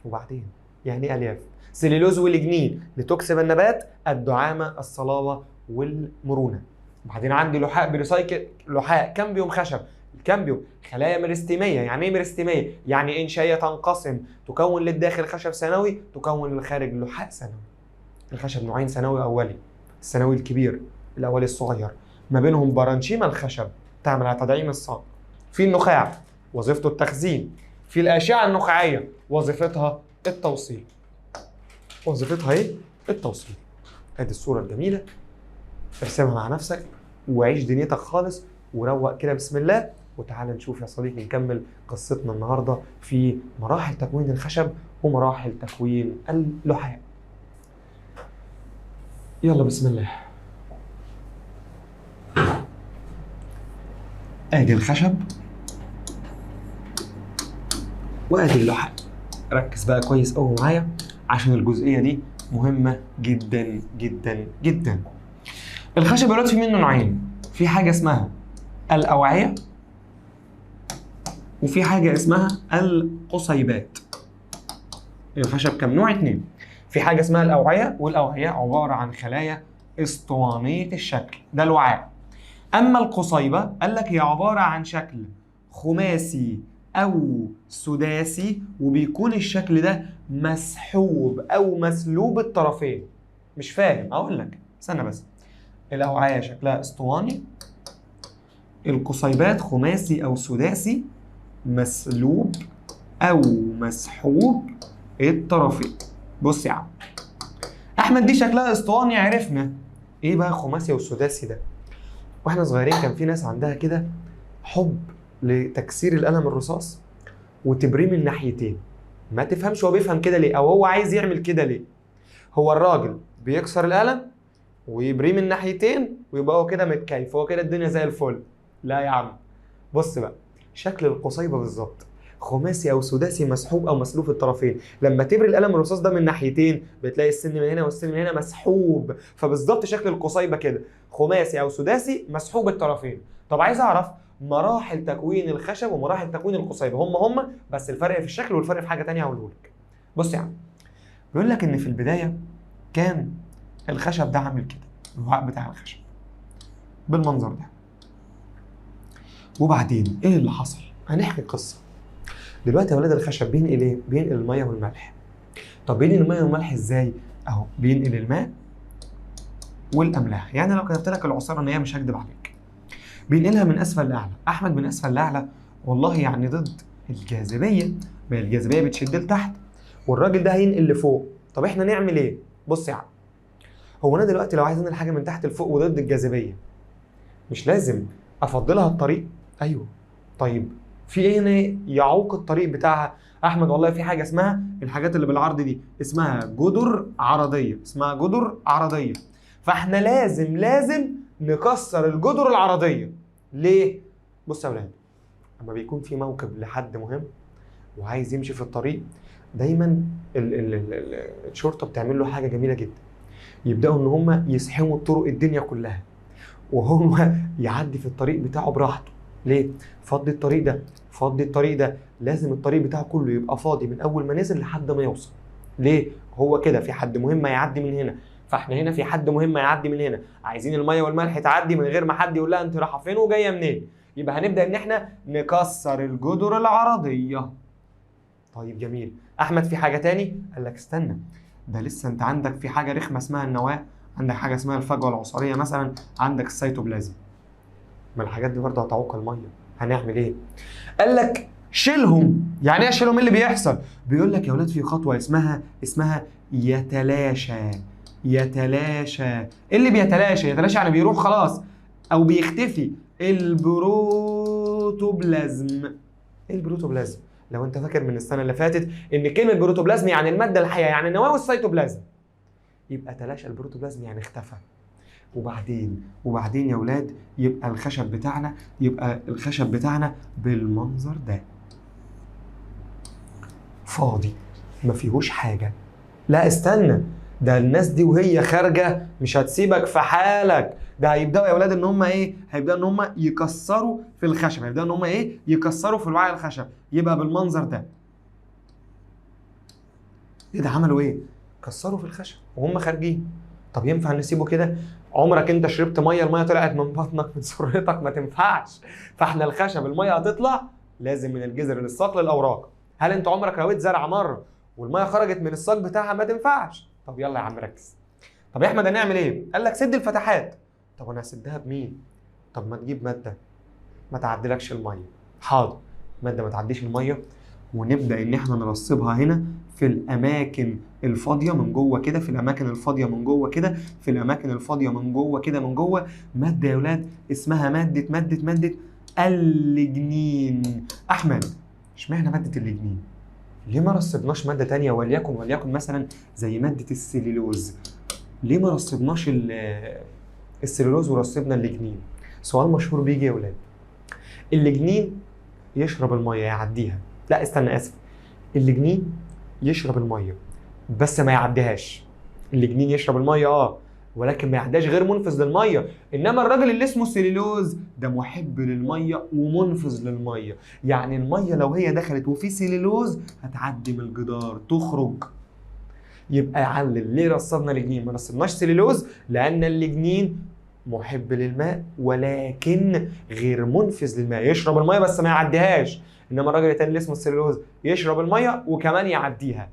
وبعدين يعني ايه الياف؟ سليلوز والجنين لتكسب النبات الدعامه الصلابه والمرونه. وبعدين عندي لحاء بريسايكل، لحاء كامبيوم خشب. الكامبيوم خلايا مرستيميه. يعني ايه مرستيميه؟ يعني انشائيه تنقسم، تكون للداخل خشب ثانوي، تكون للخارج لحاء ثانوي. الخشب نوعين، ثانوي واولي. الثانوي الكبير، الاولي الصغير، ما بينهم برانشيما الخشب تعمل على تدعيم الصلب. في النخاع وظيفته التخزين. في الاشعه النخاعيه وظيفتها التوصيل. وظيفتها ايه؟ التوصيل. ادي الصوره الجميله، ارسمها مع نفسك وعيش دنيتك خالص وروق كده بسم الله. وتعالى نشوف يا صديقي نكمل قصتنا النهارده في مراحل تكوين الخشب ومراحل تكوين اللحاء. يلا بسم الله. ادي الخشب وادي اللحاء. ركز بقى كويس قوي معايا عشان الجزئيه دي مهمه جدا جدا جدا. الخشب دلوقتي في منه نوعين، في حاجه اسمها الاوعيه وفي حاجه اسمها القصيبات. الخشب كم نوع؟ 2. في حاجه اسمها الاوعيه، والاوعيه عباره عن خلايا اسطوانيه الشكل، ده الوعاء. اما القصيبه قال لك هي عباره عن شكل خماسي او سداسي، وبيكون الشكل ده مسحوب او مسلوب الطرفين. مش فاهم؟ اقول لك، استنى بس. الاوعيه شكلها اسطواني، القصيبات خماسي او سداسي مسلوب او مسحوب الطرفين. بص يا عم احمد، دي شكلها اسطواني عرفنا. ايه بقى خماسي والسداسي ده؟ واحنا صغيرين كان في ناس عندها كده حب لتكسير القلم الرصاص وتبريم الناحيتين. ما تفهمش هو بيفهم كده ليه او هو عايز يعمل كده ليه. هو الراجل بيكسر القلم ويبريم الناحيتين ويبقى هو كده متكيف، هو كده الدنيا زي الفل. لا يا عم، بص بقى شكل القصيبه بالظبط خماسي او سداسي مسحوب او مسلوب الطرفين. لما تبري القلم الرصاص ده من ناحيتين بتلاقي السن من هنا والسن من هنا مسحوب، فبالظبط شكل القصيبه كده خماسي او سداسي مسحوب الطرفين. طب عايز اعرف مراحل تكوين الخشب ومراحل تكوين القصيبه، هم بس الفرق في الشكل والفرق في حاجه ثانيه هقوله لك. بص يا عم، بيقول لك ان في البدايه كان الخشب ده عامل كده، الوعاء بتاع الخشب بالمنظر ده. وبعدين ايه اللي حصل؟ هنحكي قصه. دلوقتي يا ولاد الخشب بينقل ايه؟ بينقل الميه والملح. طب بينقل الميه والملح ازاي؟ اهو بينقل الماء والاملاح. يعني لو كتبت لك العصاره ان هي مش هكدب عليك، بينقلها من اسفل لاعلى. احمد من اسفل لاعلى والله يعني ضد الجاذبيه، ما الجاذبيه بتشد لتحت والراجل ده هينقل لفوق. طب احنا نعمل ايه؟ بص يا عم، هو انا دلوقتي لو عايز انقل حاجه من تحت لفوق وضد الجاذبيه مش لازم افضلها الطريق؟ ايوه. طيب في ايه هنا يعوق الطريق بتاعها؟ احمد والله في حاجه اسمها الحاجات اللي بالعرض دي اسمها جدر عرضيه، اسمها جدر عرضيه. فاحنا لازم نكسر الجدر العرضيه. ليه؟ بص يا ولاد، اما بيكون في موكب لحد مهم وعايز يمشي في الطريق دايما الشرطه بتعمل له حاجه جميله جدا، يبداوا ان هم يزحموا الطرق الدنيا كلها وهو يعدي في الطريق بتاعه براحته. ليه؟ فضي الطريق ده، فضي الطريق ده. لازم الطريق بتاعه كله يبقى فاضي من اول ما نزل لحد ما يوصل. ليه؟ هو كده في حد مهم هيعدي من هنا، فاحنا هنا في حد مهم هيعدي من هنا، عايزين الميه والملح تعدي من غير ما حد يقول لها انت رايحه فين وجايه منين. يبقى هنبدا ان احنا نكسر الجدر العرضيه. طيب جميل. احمد في حاجه تاني؟ قال لك استنى، ده لسه انت عندك في حاجه رخمه اسمها النواه، عندك حاجه اسمها الفجوه العصاريه مثلا، عندك السيتوبلازم. ما الحاجات دي برضه هتعوق الميه، هنعمل ايه؟ قال لك شيلهم. يعني ايه شيلهم؟ اللي بيحصل بيقول لك يا ولاد في خطوه اسمها يتلاشى. يتلاشى. ايه اللي بيتلاشى؟ يتلاشى يعني بيروح خلاص او بيختفي. البروتوبلازم. ايه البروتوبلازم؟ لو انت فاكر من السنه اللي فاتت ان كلمه بروتوبلازم يعني الماده الحيه، يعني النواه والسيتوبلازم. يبقى تلاشى البروتوبلازم يعني اختفى. وبعدين يا ولاد يبقى الخشب بتاعنا بالمنظر ده فاضي ما فيهوش حاجه. لا استنى، ده الناس دي وهي خارجه مش هتسيبك في حالك، ده هيبداوا يا اولاد ان هم ايه؟ هيبداوا ان هم يكسروا في الخشب، هيبداوا ان هم ايه؟ يكسروا في الوعاء الخشب، يبقى بالمنظر ده. ايه ده؟ عملوا ايه؟ كسروا في الخشب وهم خارجين. طب ينفع نسيبه كده؟ عمرك انت شربت ميه الميه طلعت من بطنك من سرتك؟ ما تنفعش. فاحنا الخشب الميه هتطلع لازم من الجذر للساق للاوراق. هل انت عمرك رويت زرعه مره والميه خرجت من الساق بتاعها؟ ما تنفعش. طب يلا يا عم ركز. طب يا احمد هنعمل ايه؟ قال لك سد الفتحات. طب انا هسدها بمين؟ طب ما تجيب ماده ما تعدلكش الميه. حاضر، ماده ما تعديش الميه، ونبدا ان احنا نرصبها هنا في الاماكن الفاضيه من جوه كده، في الاماكن الفاضيه من جوه كده، في الاماكن الفاضيه من جوه كده، من جوه. ماده يا اولاد اسمها ماده الليجنين. احمد اشمعنى ماده الليجنين؟ ليه ما رصبناش ماده ثانيه وليكن مثلا زي ماده السليلوز؟ ليه ما رصبناش السليلوز ورصبنا الليجنين؟ سؤال مشهور بيجي يا اولاد. الليجنين يشرب الميه يعديها، لا استنى اسف، الليجنين يشرب الميه بس ما يعديهاش. الليجنين يشرب الميه ولكن ما يعديهاش، غير منفذ للميه. انما الراجل اللي اسمه سيليلوز ده محب للميه ومنفذ للميه، يعني الميه لو هي دخلت وفي سيليلوز هتعدي من الجدار تخرج. يبقى يعلل ليه رصدنا الليجنين ما رصدناش سيليلوز؟ لان الليجنين محب للماء ولكن غير منفذ للماء، يشرب الميه بس ما يعديهاش. انما الراجل التاني اللي اسمه السليلوز يشرب الميه وكمان يعديها.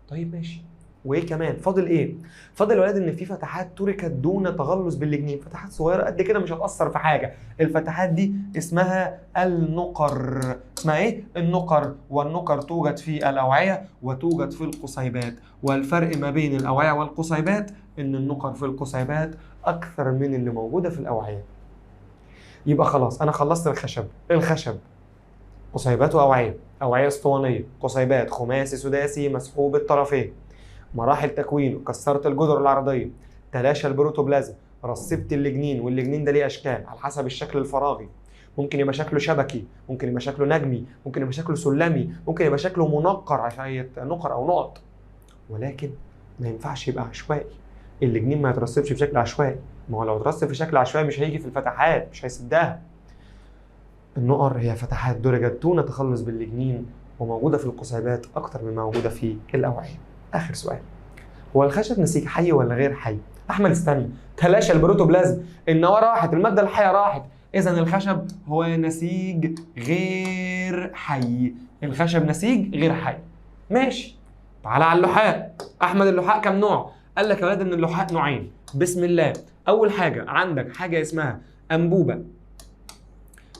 طيب ماشي، وايه كمان؟ فاضل ايه؟ فاضل يا ولاد ان في فتحات تركت دون تغلظ بالليجنين، فتحات صغيره قد كده مش هتاثر في حاجه. الفتحات دي اسمها النقر. اسمها ايه؟ النقر. والنقر توجد في الاوعيه وتوجد في القصيبات، والفرق ما بين الاوعيه والقصيبات ان النقر في القصيبات اكثر من اللي موجوده في الاوعيه. يبقى خلاص انا خلصت الخشب قصيبات واوعيه، اوعيه اسطوانيه، قصيبات خماسي سداسي مسحوب الطرفين، مراحل تكوينه، كسرت الجدر العرضيه، تلاشى البروتوبلازم، رصبت الليجنين، والليجنين ده ليه اشكال على حسب الشكل الفراغي. ممكن يبقى شكله شبكي، ممكن يبقى شكله نجمي، ممكن يبقى شكله سلمي، ممكن يبقى شكله منقر عشان نقر او نقط، ولكن ما ينفعش يبقى عشوائي. الليجنين ما يترصبش بشكل عشوائي، ما هو لو اترصب بشكل عشوائي مش هيجي في الفتحات، مش هيسدها. النقر هي فتحات درجت دون تخلص بالليجنين وموجوده في القصيبات اكتر مما موجوده في الاوعيه. اخر سؤال، هو الخشب نسيج حي ولا غير حي؟ احمد استنى، تلاشى البروتوبلازم، النواه راحت، الماده الحيه راحت، اذا الخشب هو نسيج غير حي. الخشب نسيج غير حي. ماشي، تعالى على اللحاء. احمد اللحاء كم نوع؟ قال لك يا ولاد ان اللحاء نوعين. بسم الله. اول حاجه عندك حاجه اسمها انبوبه،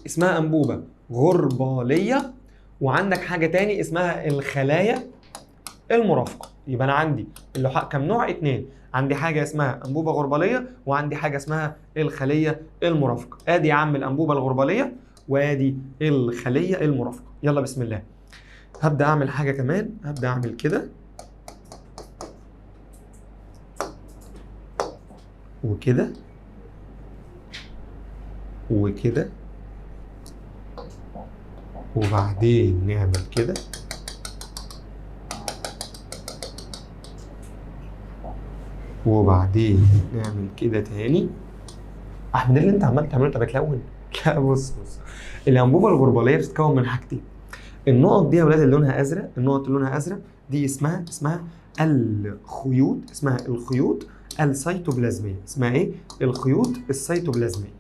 اسمها انبوبه غرباليه، وعندك حاجه تاني اسمها الخلايا المرافقه. يبقى انا عندي اللحاء كم نوع؟ 2. عندي حاجه اسمها انبوبه غرباليه وعندي حاجه اسمها الخليه المرافقه. ادي يا عم الانبوبه الغرباليه وادي الخليه المرافقه. يلا بسم الله. هبدا اعمل حاجه كمان، هبدا اعمل كده وكده وكده، وبعدين نعمل كده وبعدين نعمل كده تاني. احمد اللي انت عمال تعمله انت بتلون؟ لا بص، الانبوبه الغرباليه بتتكون من حاجتين. النقط دي يا ولاد اللي لونها ازرق، النقط اللي لونها ازرق دي اسمها الخيوط، اسمها الخيوط السيتوبلازميه. اسمها ايه؟ الخيوط السيتوبلازميه.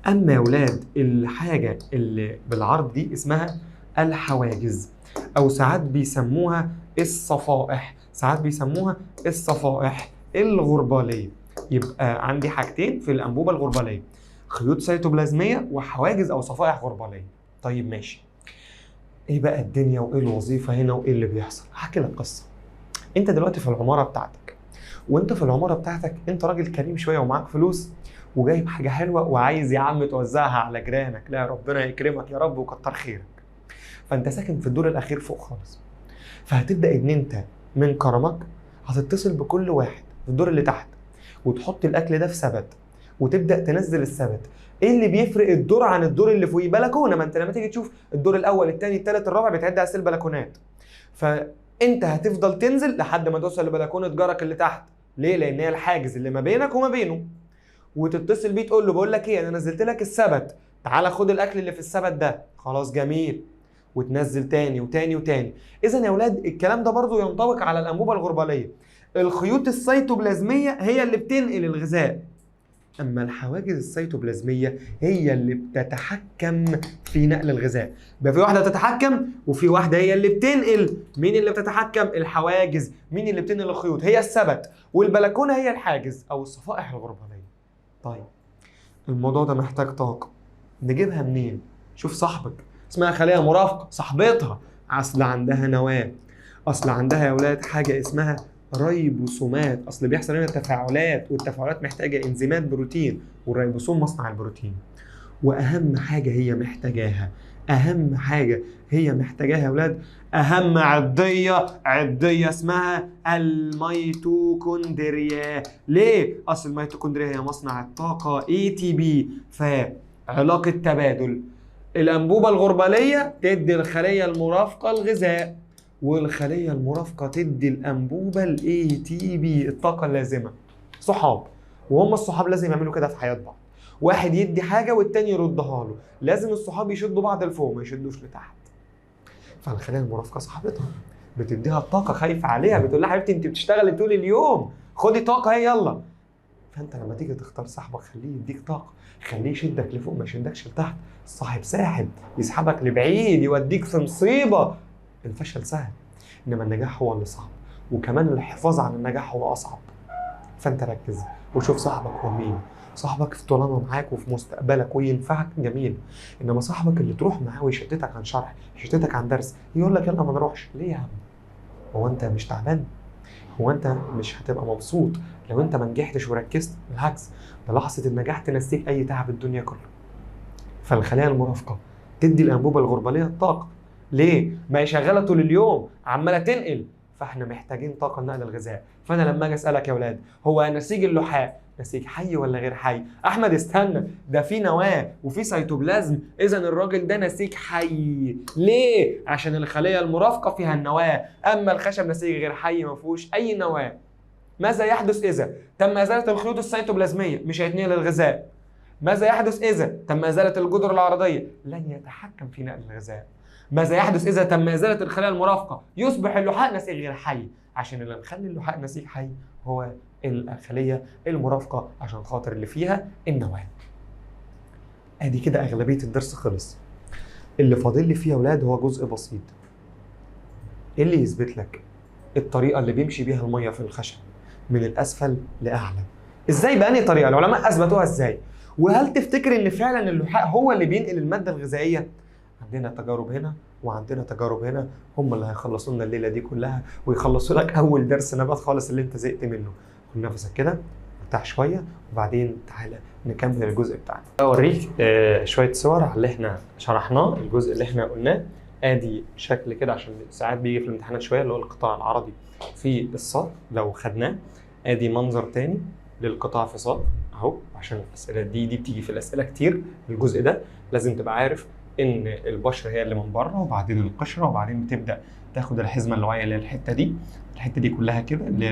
اما يا ولاد الحاجه اللي بالعرض دي اسمها الحواجز، او ساعات بيسموها الصفائح، ساعات بيسموها الصفائح الغرباليه. يبقى عندي حاجتين في الانبوبه الغرباليه، خيوط سيتوبلازميه وحواجز او صفائح غرباليه. طيب ماشي، ايه بقى الدنيا وايه الوظيفه هنا وايه اللي بيحصل؟ هحكي لك قصه. انت دلوقتي في العماره بتاعتك، وانت في العماره بتاعتك انت راجل كريم شويه ومعاك فلوس وجايب حاجه حلوه وعايز يا عم توزعها على جيرانك. لا ربنا يكرمك يا رب وكتر خيرك. فانت ساكن في الدور الاخير فوق خالص، فهتبدا ان انت من كرمك هتتصل بكل واحد في الدور اللي تحت وتحط الاكل ده في سبت وتبدا تنزل السبت. ايه اللي بيفرق الدور عن الدور اللي فوقيه؟ بلكونه. ما انت لما تيجي تشوف الدور الاول الثاني الثالث الرابع بيتعد على البلكونات، فانت هتفضل تنزل لحد ما توصل لبلكونه جارك اللي تحت، ليه؟ لان هي الحاجز اللي ما بينك وما بينه. وتتصل بيه تقول له بقول لك ايه، انا نزلت لك السبت، تعالى خد الاكل اللي في السبت ده. خلاص جميل. وتنزل تاني وتاني وتاني. اذا يا اولاد الكلام ده برضو ينطبق على الانبوبه الغرباليه. الخيوط السيتوبلازميه هي اللي بتنقل الغذاء، اما الحواجز السيتوبلازميه هي اللي بتتحكم في نقل الغذاء. يبقى في واحده بتتحكم وفي واحده هي اللي بتنقل. مين اللي بتتحكم؟ الحواجز. مين اللي بتنقل الخيوط؟ هي السبت. والبلكونه هي الحاجز او الصفائح الغرباليه. طيب الموضوع ده محتاج طاقه، نجيبها منين؟ شوف صاحبك اسمها خليه مرافقه، صاحبتها اصل عندها نواه، اصل عندها يا اولاد حاجه اسمها ريبوسومات، اصل بيحصل هنا تفاعلات، والتفاعلات محتاجه انزيمات بروتين، والريبوسوم مصنع البروتين. واهم حاجه هي محتاجاها، اهم حاجه هي محتاجاها يا اولاد، اهم عضيه اسمها الميتوكوندريا. ليه؟ اصل الميتوكوندريا هي مصنع الطاقه ATP. فعلاقه تبادل، الانبوبه الغرباليه تدي الخليه المرافقه الغذاء، والخليه المرافقه تدي الانبوبه ATP الطاقه اللازمه. صحاب، وهم الصحاب لازم يعملوا كده في حياه بعض، واحد يدي حاجه والتاني يردها له. لازم الصحاب يشدوا بعض لفوق ما يشدوش لتحت. فالخليه المرافقه صاحبتها بتديها الطاقه، خايفه عليها، بتقول لها حبيبتي انت بتشتغلي طول اليوم، خدي طاقه اهي يلا. فانت لما تيجي تختار صاحبك خليه يديك طاقه، خليه يشدك لفوق ما يشدكش لتحت. الصاحب ساحب، يسحبك لبعيد، يوديك في مصيبه. الفشل سهل، انما النجاح هو اللي صعب، وكمان الحفاظ على النجاح هو اصعب. فانت ركز وشوف صاحبك هو مين. صاحبك في طالما معاك وفي مستقبلك وينفعك جميل، انما صاحبك اللي تروح معاه ويشتتك عن شرح، يشتتك عن درس، يقول لك يلا ما نروحش. ليه يا عم؟ هو انت مش تعبان؟ هو انت مش هتبقى مبسوط لو انت ما نجحتش وركزت؟ بالعكس، ده لحظه النجاح تنسيك اي تعب الدنيا كله. فالخلايا المرافقه تدي الانبوبه الغرباليه الطاقه. ليه؟ ما هي شغاله طول اليوم عماله تنقل، فاحنا محتاجين طاقه لنقل الغذاء. فانا لما اجي اسالك يا اولاد، هو نسيج اللحاء نسيج حي ولا غير حي؟ احمد استنى، ده في نواه وفي سيتوبلازم، اذا الراجل ده نسيج حي. ليه؟ عشان الخليه المرافقه فيها النواه، اما الخشب نسيج غير حي ما فيهوش اي نواه. ماذا يحدث اذا تم ازاله الخيوط السيتوبلازميه؟ مش هيتنقل الغذاء. ماذا يحدث اذا تم ازاله الجدر العرضيه؟ لن يتحكم في نقل الغذاء. ماذا يحدث اذا تم ازاله الخلايا المرافقه؟ يصبح اللحاء نسيج غير حي، عشان اللي مخلي اللحاء نسيج حي هو الخليه المرافقه، عشان خاطر اللي فيها النواه. ادي كده اغلبيه الدرس خلص. اللي فاضل لي فيه يا اولاد هو جزء بسيط. ايه اللي يثبت لك الطريقه اللي بيمشي بيها الميه في الخشب من الاسفل لاعلى؟ ازاي؟ بأنهي طريقه؟ العلماء اثبتوها ازاي؟ وهل تفتكر ان فعلا اللحاء هو اللي بينقل الماده الغذائيه؟ عندنا تجارب هنا وعندنا تجارب هنا، هم اللي هيخلصوا لنا الليله دي كلها، ويخلصوا لك اول درس نبات خالص اللي انت زهقت منه. خد نفسك كده، ارتاح شويه، وبعدين تعالى نكمل الجزء بتاعنا. اوريك شويه صور على اللي احنا شرحناه، الجزء اللي احنا قلناه. ادي شكل كده عشان ساعات بيجي في الامتحانات شويه، اللي هو القطاع العرضي في الساق لو خدناه. ادي منظر تاني للقطاع في ساق اهو، عشان الاسئله دي بتيجي في الاسئله كتير. الجزء ده لازم تبقى عارف ان البشره هي اللي من بره، وبعدين القشره، وبعدين بتبدا تاخد الحزمه اللوعيه اللي هي الحته دي كلها كده اللي هي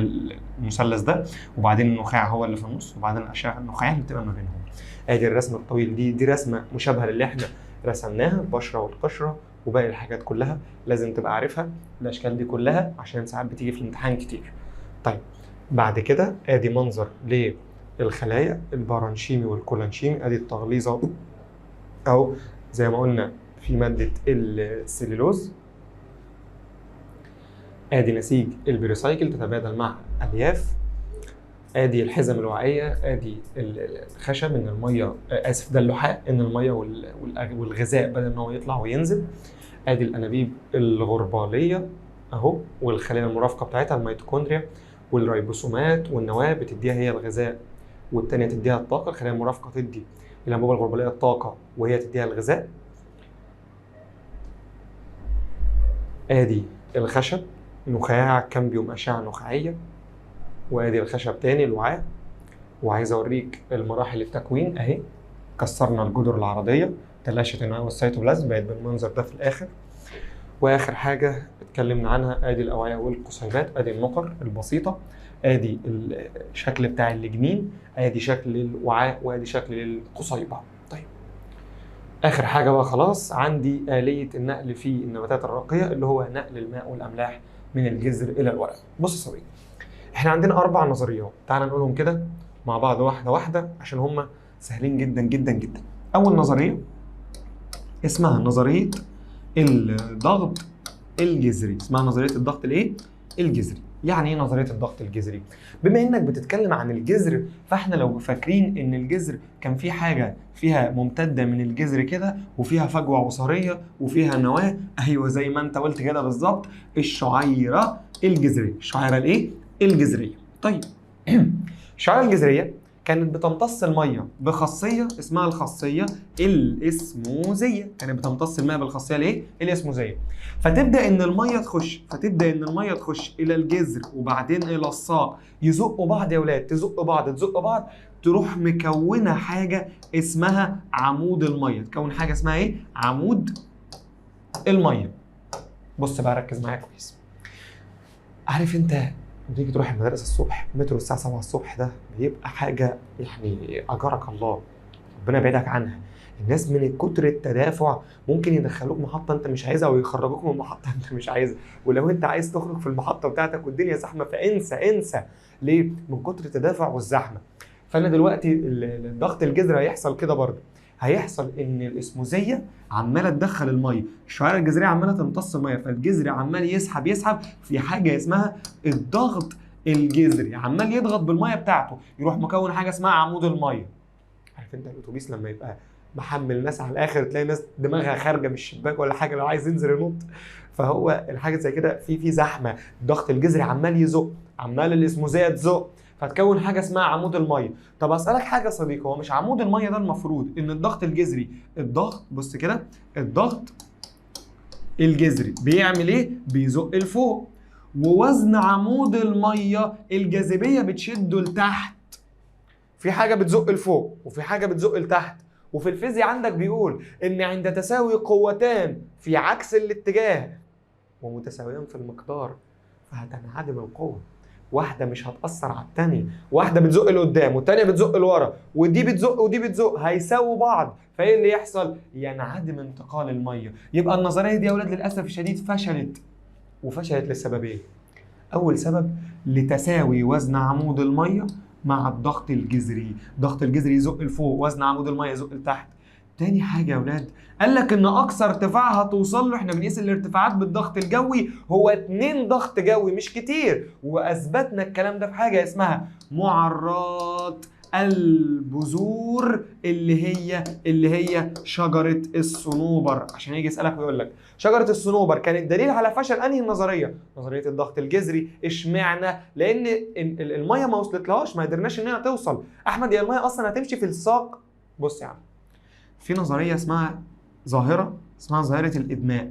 المثلث ده، وبعدين النخاع هو اللي في النص، وبعدين الاشعه النخاعيه اللي بتبقى ما بينهم. ادي الرسم الطويل، دي رسمه مشابهه للي احنا رسمناها، البشره والقشره وباقي الحاجات كلها لازم تبقى عارفها الاشكال دي كلها، عشان ساعات بتيجي في الامتحان كتير. طيب بعد كده ادي منظر للخلايا البارانشيمي والكولانشيمي. ادي التغليظه او زي ما قلنا في ماده السليلوز. ادي نسيج البريسايكل تتبادل مع الياف. ادي الحزم الوعيه، ادي الخشب ان الميه ده اللحاء ان الميه والغذاء بدل ان هو يطلع وينزل. ادي الانابيب الغرباليه اهو، والخلايا المرافقه بتاعتها الميتوكوندريا والريبوسومات، والنواه بتديها هي الغذاء والثانيه تديها الطاقه. الخلايا المرافقه تدي الانبوبه الغرباليه الطاقه وهي تديها الغذاء. ادي الخشب نخاع كامبيوم اشعه نخاعيه، وادي الخشب تاني الوعاء. وعايز اوريك المراحل التكوين اهي. كسرنا الجدر العرضيه، تلاشت النواه والسيتوبلازم، بقت بالمنظر ده في الاخر. واخر حاجه اتكلمنا عنها ادي الاوعيه والقصيبات، ادي النقر البسيطه. ادي الشكل بتاع الجنين، ادي شكل الوعاء، وادي شكل القصيبه. طيب اخر حاجه بقى خلاص عندي آلية النقل في النباتات الرقيه اللي هو نقل الماء والاملاح من الجذر الى الورق. بص يا صديقي، احنا عندنا 4 نظريات، تعال نقولهم كده مع بعض واحده واحده عشان هم سهلين جدا جدا جدا. اول نظريه اسمها نظريه الضغط الجذري. اسمها نظريه الضغط الايه؟ الجذري. يعني ايه نظريه الضغط الجذري؟ بما انك بتتكلم عن الجذر، فاحنا لو فاكرين ان الجذر كان في حاجه فيها ممتده من الجذر كده، وفيها فجوه عصاريه، وفيها نواه، ايوه زي ما انت قلت كده بالظبط، الشعيره الجذريه. الشعيره الايه؟ الجذريه. طيب الشعيره الجذريه كانت بتمتص الميه بخاصيه اسمها الخاصيه الاسموزيه. كانت بتمتص الماء بالخاصيه الايه؟ الاسموزيه. فتبدا ان الميه تخش الى الجذر وبعدين الى الساق، يزقوا بعض يا اولاد، تزق بعض، تروح مكونه حاجه اسمها عمود الميه. تكون حاجه اسمها ايه؟ عمود الميه. بص بقى ركز معايا كويس. عارف انت بتيجي تروح المدرسه الصبح، مترو الساعه 7 الصبح ده بيبقى حاجه يعني اجرك الله، ربنا يبعدك عنها. الناس من كتر التدافع ممكن يدخلوك محطه انت مش عايزها ويخرجوك من محطه انت مش عايزها، ولو انت عايز تخرج في المحطه بتاعتك والدنيا زحمه فانسى ليه؟ من كتر التدافع والزحمه. فانا دلوقتي الضغط الجذري هيحصل كده برضه، هيحصل ان الاسموزيه عماله تدخل الميه، الشعيره الجذريه عماله تمتص الميه، فالجذر عمال يسحب في حاجه اسمها الضغط الجذري، عمال يضغط بالميه بتاعته، يروح مكون حاجه اسمها عمود الميه. عارف انت الاتوبيس لما يبقى محمل ناس على الاخر، تلاقي ناس دماغها خارجه من الشباك ولا حاجه لو عايز ينزل ينط، فهو الحاجه زي كده في زحمه، الضغط الجذري عمال يزق، عمال الاسموزيه تزق، فتكون حاجه اسمها عمود الميه. طب اسالك حاجه يا صديقي، هو مش عمود الميه ده المفروض ان الضغط الجذري، بص كده، الضغط الجذري بيعمل ايه؟ بيزق لفوق، ووزن عمود الميه الجاذبيه بتشده لتحت. في حاجه بتزق لفوق وفي حاجه بتزق لتحت. وفي الفيزياء عندك بيقول ان عند تساوي قوتان في عكس الاتجاه ومتساويان في المقدار فهتنعدم القوه، واحده مش هتاثر على الثانيه، واحده بتزق لقدام والثانيه بتزق لورا، ودي بتزق ودي بتزق، هيساووا بعض، فايه اللي يحصل؟ ينعدم انتقال الميه. يبقى النظريه دي يا اولاد للاسف الشديد فشلت لسببين. اول سبب لتساوي وزن عمود الميه مع الضغط الجذري، الضغط الجذري يزق لفوق، وزن عمود الميه يزق لتحت. تاني حاجه يا اولاد، قال لك ان اقصى ارتفاع هتوصل له، احنا بنقيس الارتفاعات بالضغط الجوي، هو 2 ضغط جوي مش كتير، واثبتنا الكلام ده في حاجه اسمها معرات البذور اللي هي شجره الصنوبر. عشان يجي يسالك ويقول لك شجره الصنوبر كانت دليل على فشل انهي نظريه؟ نظريه الضغط الجذري. اشمعنى؟ لان الميه ما وصلتلهاش، ما قدرناش انها توصل. احمد يا الميه اصلا هتمشي في الساق. بص يا عم، في نظريه اسمها ظاهره الادماء.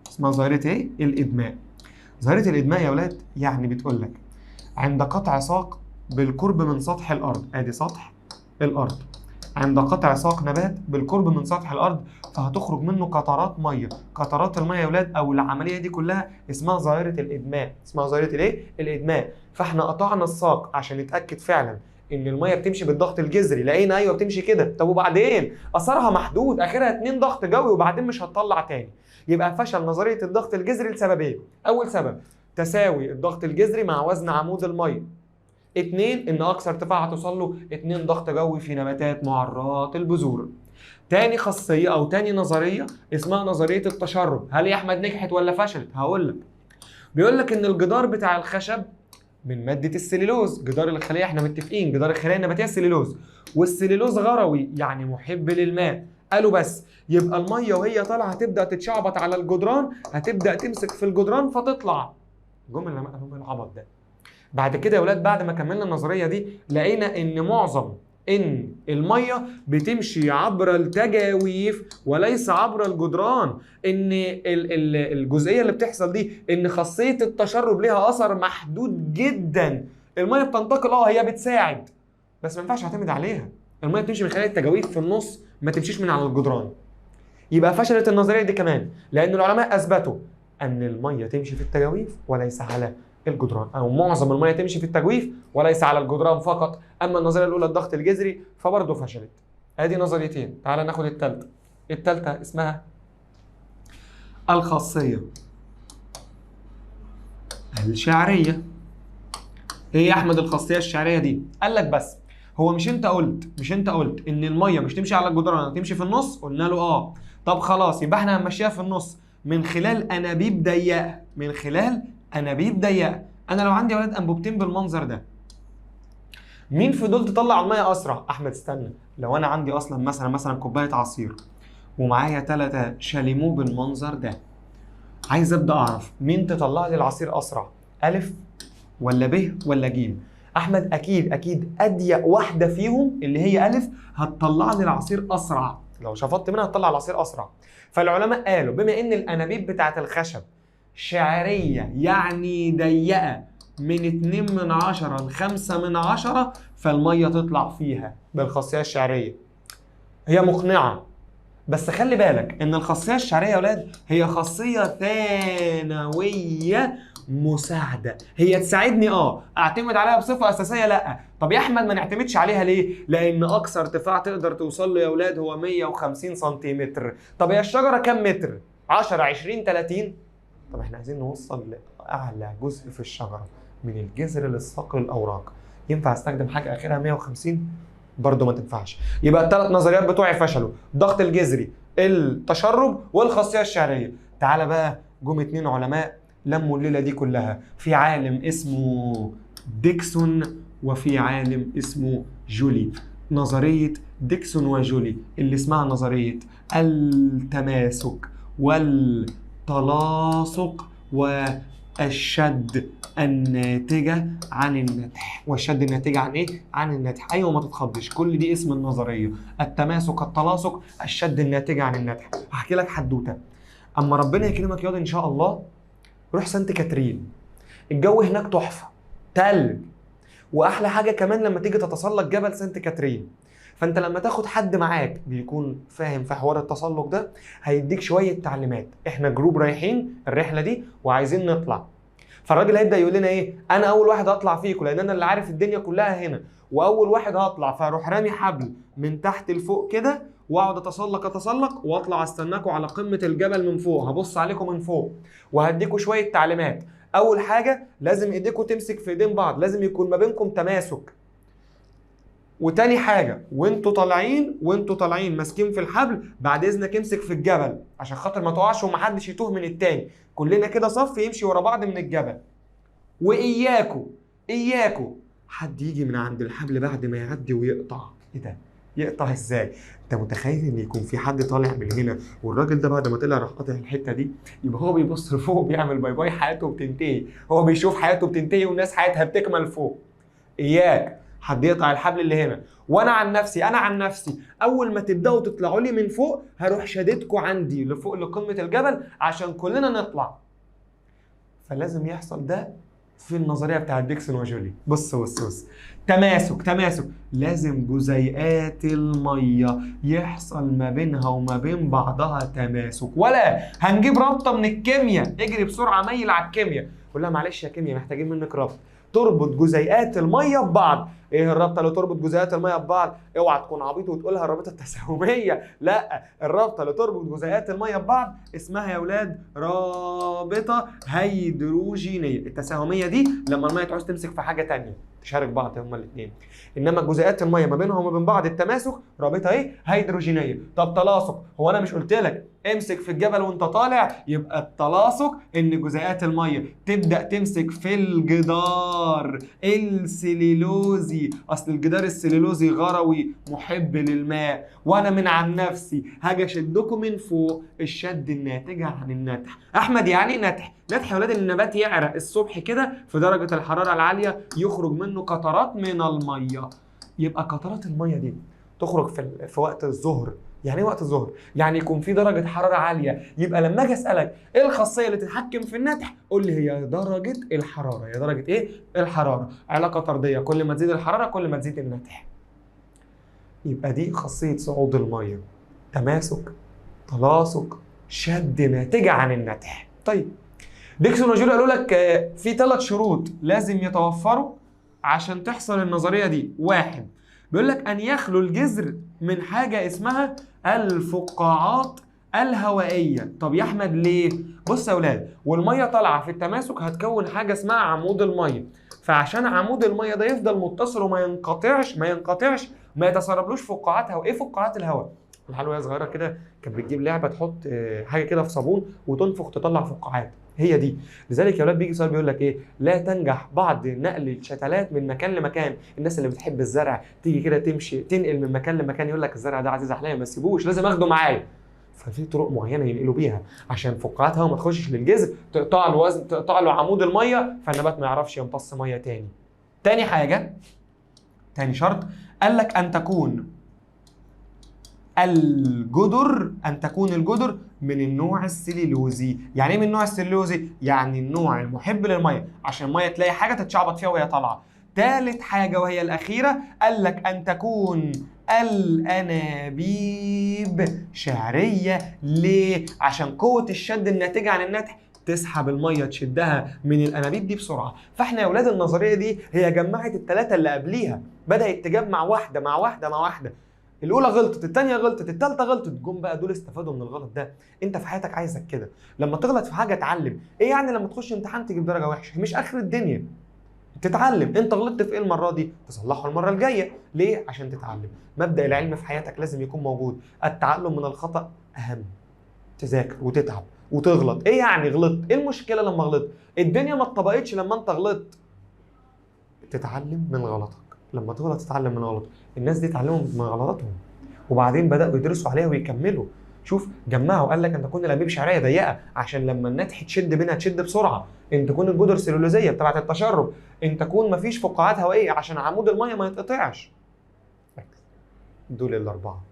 اسمها ظاهره ايه؟ الادماء. ظاهره الادماء يا اولاد يعني بتقول لك عند قطع ساق بالقرب من سطح الارض، ادي سطح الارض، عند قطع ساق نبات بالقرب من سطح الارض فهتخرج منه قطرات ميه. قطرات الميه يا اولاد او العمليه دي كلها اسمها ظاهره الادماء. اسمها ظاهره الايه؟ الادماء. فاحنا قطعنا الساق عشان نتاكد فعلا ان الميه بتمشي بالضغط الجذري، لقينا ايوه بتمشي كده. طب وبعدين؟ اثرها محدود، اخرها 2 ضغط جوي وبعدين مش هتطلع تاني. يبقى فشل نظريه الضغط الجذري لسببين. اول سبب تساوي الضغط الجذري مع وزن عمود الميه. 2 ان اقصى ارتفاع هتوصل له 2 ضغط جوي في نباتات معرات البذور. تاني خاصيه او تاني نظريه اسمها نظريه التشرب. هل يا احمد نجحت ولا فشلت؟ هقول لك. بيقول لك ان الجدار بتاع الخشب من ماده السليلوز، جدار الخليه احنا متفقين جدار الخليه النباتيه السليلوز، والسليلوز غروي يعني محب للماء. قالوا بس يبقى الميه وهي طالعه هتبدا تتشعبط على الجدران، هتبدا تمسك في الجدران فتطلع. جمله ما قالوا العبط ده. بعد كده يا ولاد بعد ما كملنا النظريه دي لقينا ان الميه بتمشي عبر التجاويف وليس عبر الجدران، ان الجزئيه اللي بتحصل دي ان خاصيه التشرب ليها اثر محدود جدا. الميه بتنتقل هي بتساعد بس ما ينفعش اعتمد عليها. الميه بتمشي من خلال التجاويف في النص، ما تمشيش من على الجدران. يبقى فشلت النظريه دي كمان لان العلماء اثبتوا ان الميه تمشي في التجاويف وليس على الجدران، او معظم الميه تمشي في التجويف وليس على الجدران فقط. اما النظريه الاولى الضغط الجذري فبرضه فشلت. ادي نظريتين، تعال ناخد الثالثه. الثالثه اسمها الخاصيه الشعريه. ايه يا احمد الخاصيه الشعريه دي؟ قال لك بس هو مش انت قلت ان الميه مش تمشي على الجدران، تمشي في النص؟ قلنا له اه. طب خلاص يبقى احنا هنمشيها في النص من خلال انابيب ضيقه، انا لو عندي يا ولاد انبوبتين بالمنظر ده، مين في دول تطلع الميه اسرع؟ احمد استنى، لو انا عندي اصلا مثلا كوبايه عصير ومعايا 3 شاليمو بالمنظر ده، عايز ابدا اعرف مين تطلع لي العصير اسرع، الف ولا ب ولا ج؟ احمد اكيد اضيق واحده فيهم اللي هي الف هتطلع لي العصير اسرع، لو شفطت منها هتطلع العصير اسرع. فالعلماء قالوا بما ان الانابيب بتاعه الخشب شعريه يعني ضيقه من 2/10 ل 5/10، فالميه تطلع فيها بالخاصيه الشعريه. هي مقنعه، بس خلي بالك ان الخاصيه الشعريه يا ولاد هي خاصيه ثانويه مساعده، هي تساعدني اعتمد عليها بصفه اساسيه لا. طب يا احمد ما نعتمدش عليها ليه؟ لان اقصى ارتفاع تقدر توصل له يا ولاد هو 150 سنتيمتر. طب هي الشجره كام متر؟ 10 20 30؟ طب احنا عايزين نوصل لاعلى جزء في الشجره من الجذر للساق للاوراق، ينفع استخدم حاجه اخرها 150؟ برضه ما تنفعش. يبقى الثلاث نظريات بتوعي فشلوا، الضغط الجذري، التشرب، والخاصيه الشعريه. تعالى بقى جم 2 علماء لموا الليله دي كلها، في عالم اسمه ديكسون وفي عالم اسمه جولي. نظريه ديكسون وجولي اللي اسمها نظريه التماسك والتلاصق والشد الناتجة عن النتح. والشد الناتجة عن ايه؟ عن النتح. ايوه ما تتخضش، كل دي اسم النظرية، التماسك، التلاصق، الشد الناتجة عن النتح. هحكي لك حدوتة. اما ربنا يكرمك ياض ان شاء الله روح سانت كاترين، الجو هناك تحفة، تلج، واحلى حاجة كمان لما تيجي تتسلق جبل سانت كاترين، فانت لما تاخد حد معاك بيكون فاهم في حوار التسلق ده هيديك شوية تعليمات. احنا جروب رايحين الرحلة دي وعايزين نطلع، فالراجل هيبدا يقول لنا ايه؟ انا اول واحد هطلع فيكم لان انا اللي عارف الدنيا كلها هنا، واول واحد هطلع، فاروح رامي حبل من تحت لفوق كده واقعد اتسلق واطلع استناكم على قمه الجبل من فوق، هبص عليكم من فوق وهديكم شويه تعليمات. اول حاجه لازم ايديكم تمسك في ايدين بعض، لازم يكون ما بينكم تماسك. وتاني حاجه وانتوا طالعين ماسكين في الحبل، بعد اذنك امسك في الجبل عشان خاطر ما تقعش ومحدش يتوه من التاني، كلنا كده صف يمشي ورا بعض من الجبل. واياكوا حد يجي من عند الحبل بعد ما يعدي ويقطع. ايه ده؟ يقطع ازاي؟ انت متخيل ان يكون في حد طالع من هنا والراجل ده بعد ما طلع راح قاطع الحته دي؟ يبقى هو بيبص لفوق بيعمل باي باي، حياته بتنتهي، هو بيشوف حياته بتنتهي والناس حياتها بتكمل فوق. اياك حد يقطع الحبل اللي هنا. وانا عن نفسي اول ما تبداوا تطلعوا لي من فوق هروح شاددكم عندي لفوق لقمه الجبل عشان كلنا نطلع. فلازم يحصل ده في النظريه بتاعت ديكسون وجولي. بص تماسك، لازم جزيئات الميه يحصل ما بينها وما بين بعضها تماسك، ولا هنجيب رابطه من الكيمياء، اجري بسرعه ميل على الكيمياء قول لها معلش يا كيمياء محتاجين منك رابطه تربط جزيئات الميه ببعض. ايه الرابطه اللي تربط جزيئات الميه ببعض؟ اوعى تكون عبيط وتقولها الرابطه التساهميه، لا، الرابطه اللي تربط جزيئات الميه ببعض اسمها يا اولاد رابطه هيدروجينيه. التساهميه دي لما الميه تعوز تمسك في حاجه ثانيه تشارك بعض هما الاثنين، انما جزيئات الميه ما بينهم وما بين بعض التماسك رابطه ايه؟ هيدروجينيه. طب تلاصق، هو انا مش قلت لك امسك في الجبل وانت طالع؟ يبقى التلاصق ان جزيئات الميه تبدا تمسك في الجدار السليلوزي، اصل الجدار السليلوزي غروي محب للماء، وانا من عن نفسي هاجي اشدكم من فوق، الشد الناتجه عن النتح. احمد يعني نتح يا ولاد النبات يعرق الصبح كده في درجه الحراره العاليه يخرج منه قطرات من الميه، يبقى قطرات الميه دي تخرج في وقت الظهر. يعني ايه وقت الظهر؟ يعني يكون في درجه حراره عاليه، يبقى لما اجي اسالك ايه الخاصيه اللي تتحكم في النتح؟ قول لي هي درجه الحراره. هي درجه ايه؟ الحراره، علاقه طرديه، كل ما تزيد الحراره كل ما تزيد النتح. يبقى دي خاصيه صعود الميه، تماسك، تلاصق، شد ناتجه عن النتح. طيب ديكسون وجولي قالوا لك في 3 شروط لازم يتوفروا عشان تحصل النظريه دي. 1 بيقول لك ان يخلو الجذر من حاجه اسمها الفقاعات الهوائيه. طب يا احمد ليه؟ بص يا اولاد، والميه طالعه في التماسك هتكون حاجه اسمها عمود الميه، فعشان عمود الميه ده يفضل متصل وما ينقطعش ما يتسربلوش فقاعات هواء. ايه فقاعات الهواء؟ الحلوه وهي صغيره كده كانت بتجيب لعبه تحط حاجه كده في صابون وتنفخ تطلع فقاعات، هي دي. لذلك يا اولاد بيجي سؤال بيقول لك ايه؟ لا تنجح بعض نقل الشتلات من مكان لمكان. الناس اللي بتحب الزرع تيجي كده تمشي تنقل من مكان لمكان، يقول لك الزرع ده عزيز احلامي ما تسيبوش لازم اخده معايا. ففي طرق معينه ينقلوا بيها عشان فقاعات هواء ما تخشش للجذر، تقطع له وزن، تقطع له عمود الميه، فالنبات ما يعرفش يمتص ميه تاني. تاني حاجه، تاني شرط، قال لك ان تكون الجدر من النوع السليلوزي. يعني ايه من النوع السليلوزي؟ يعني النوع المحب للميه، عشان الميه تلاقي حاجه تتشعبط فيها وهي طالعه. ثالث حاجه وهي الاخيره، قال لك ان تكون الانابيب شعريه. ليه؟ عشان قوه الشد الناتجه عن النتح تسحب الميه تشدها من الانابيب دي بسرعه. فاحنا يا اولاد النظريه دي هي جمعت الثلاثه اللي قبليها، بدات تجمع واحده مع واحده مع واحده. الاولى غلطت، الثانيه غلطت، الثالثه غلطت، جم بقى دول استفادوا من الغلط ده. انت في حياتك عايزك كده، لما تغلط في حاجه اتعلم. ايه يعني لما تخش امتحان تجيب درجه وحشه؟ مش اخر الدنيا، تتعلم. انت غلطت في ايه المره دي؟ تصلحه المره الجايه. ليه؟ عشان تتعلم. مبدا العلم في حياتك لازم يكون موجود. التعلم من الخطا اهم. تذاكر وتتعب وتغلط. ايه يعني غلطت؟ ايه المشكله لما غلطت؟ الدنيا ما اتطبقتش لما انت غلطت. تتعلم من غلطك، لما تغلط تتعلم من غلطك. الناس دي اتعلموا من غلطاتهم وبعدين بداوا يدرسوا عليها ويكملوا. شوف جمعوا، قال لك ان تكون الانابيب شعريه ضيقه عشان لما النتح تشد منها تشد بسرعه، ان تكون الجدر سلولوزيه بتاعه التشرب، ان تكون مفيش فقاعات هوائيه عشان عمود الميه ما يتقطعش. دول الاربعه.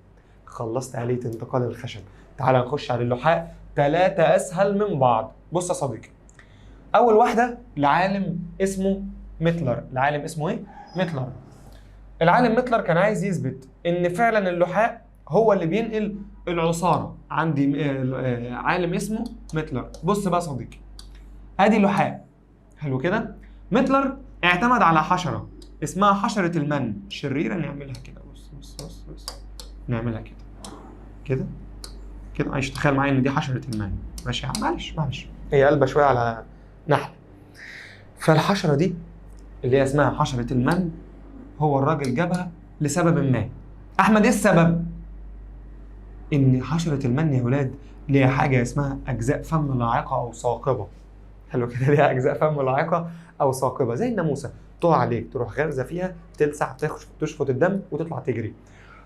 خلصت آلية انتقال الخشب. تعال نخش على اللحاء. 3 اسهل من بعض. بص يا صديقي، اول واحده لعالم اسمه ميتلر. العالم اسمه ايه؟ ميتلر. العالم ميتلر كان عايز يثبت ان فعلا اللحاء هو اللي بينقل العصاره. عندي عالم اسمه ميتلر. بص بقى يا صديقي، ادي اللحاء، حلو كده. ميتلر اعتمد على حشره اسمها حشره المن. شريره، نعملها كده. بص بص بص بص، نعملها كده كده كده. معلش تخيل معايا ان دي حشره المن. ماشي يا عم، معلش هي قلبه شويه على نحل. فالحشره دي اللي هي اسمها حشره المن، هو الراجل جابها لسبب ما. احمد ايه السبب؟ ان حشره المن يا ولاد ليها حاجه اسمها اجزاء فم لاعقه او ثاقبه. حلو كده، ليها اجزاء فم لاعقه او ثاقبه زي الناموسه، تقع عليك تروح غارزه فيها تلسع تشفط الدم وتطلع تجري.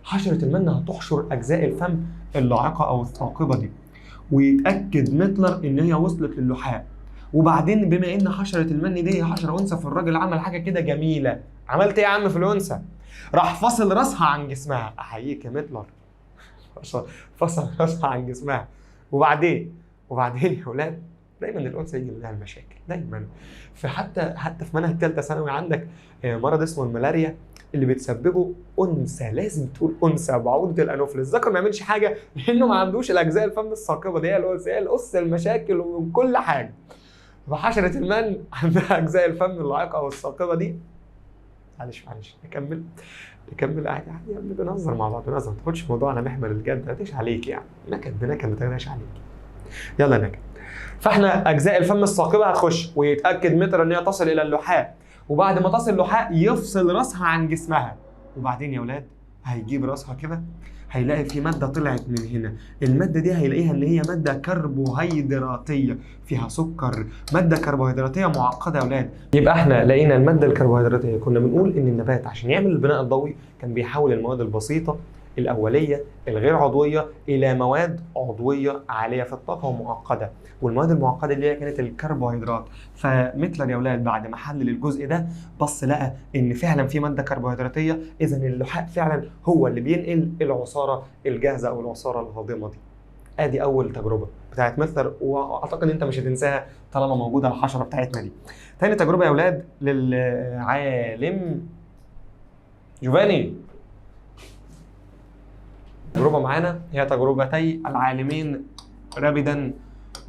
حشره المن هتحشر اجزاء الفم اللاعقه او الثاقبه دي، ويتاكد ميتلر ان هي وصلت للحاء. وبعدين بما ان حشره المن دي هي حشره انثى، فالراجل عمل حاجه كده جميله. عملت ايه يا عم في الانثى؟ راح فصل راسها عن جسمها. احييك يا ميتلر، فصل راسها عن جسمها. وبعدين يا ولاد، دايما الانثى يجي منها المشاكل دايما. حتى في منهج ثالثه ثانوي عندك مرض اسمه الملاريا اللي بتسببه انثى. لازم تقول انثى بعوضه الانوفلس. الذكر ما يعملش حاجه لانه ما عندوش الاجزاء الفم الثاقبه دي. هي الانثى هي القص المشاكل وكل حاجه. فحشره المن عندها اجزاء الفم اللاعقه او الثاقبه دي. معلش نكمل عادي يا ابني، بنهزر مع بعض، بنهزر. ما تاخدش موضوعنا محمل الجد، ما تقلقش عليك يعني. نكد ما تقلقش عليك. يلا نكد. فاحنا اجزاء الفم الثاقبه هتخش، ويتاكد متر ان هي تصل الى اللحاء، وبعد ما تصل اللحاء يفصل راسها عن جسمها. وبعدين يا ولاد هيجيب راسها كده، هيلاقي في ماده طلعت من هنا. الماده دي هيلاقيها ان هي ماده كربوهيدراتيه فيها سكر، ماده كربوهيدراتيه معقده يا ولاد. يبقى احنا لقينا الماده الكربوهيدراتيه. كنا بنقول ان النبات عشان يعمل البناء الضوئي كان بيحول المواد البسيطه الاوليه الغير عضويه الى مواد عضويه عاليه في الطاقه ومعقده، والمواد المعقده اللي هي كانت الكربوهيدرات. فميتلر يا اولاد بعد ما حلل الجزء ده بص لقى ان فعلا في ماده كربوهيدراتيه، اذا اللحاء فعلا هو اللي بينقل العصاره الجاهزه او العصاره الهاضمه دي. ادي اول تجربه بتاعت ميتلر، واعتقد انت مش هتنساها طالما موجوده الحشره بتاعتنا دي. تاني تجربه يا اولاد للعالم جوفاني. تجربة معانا هي تجربتي العالمين رابدا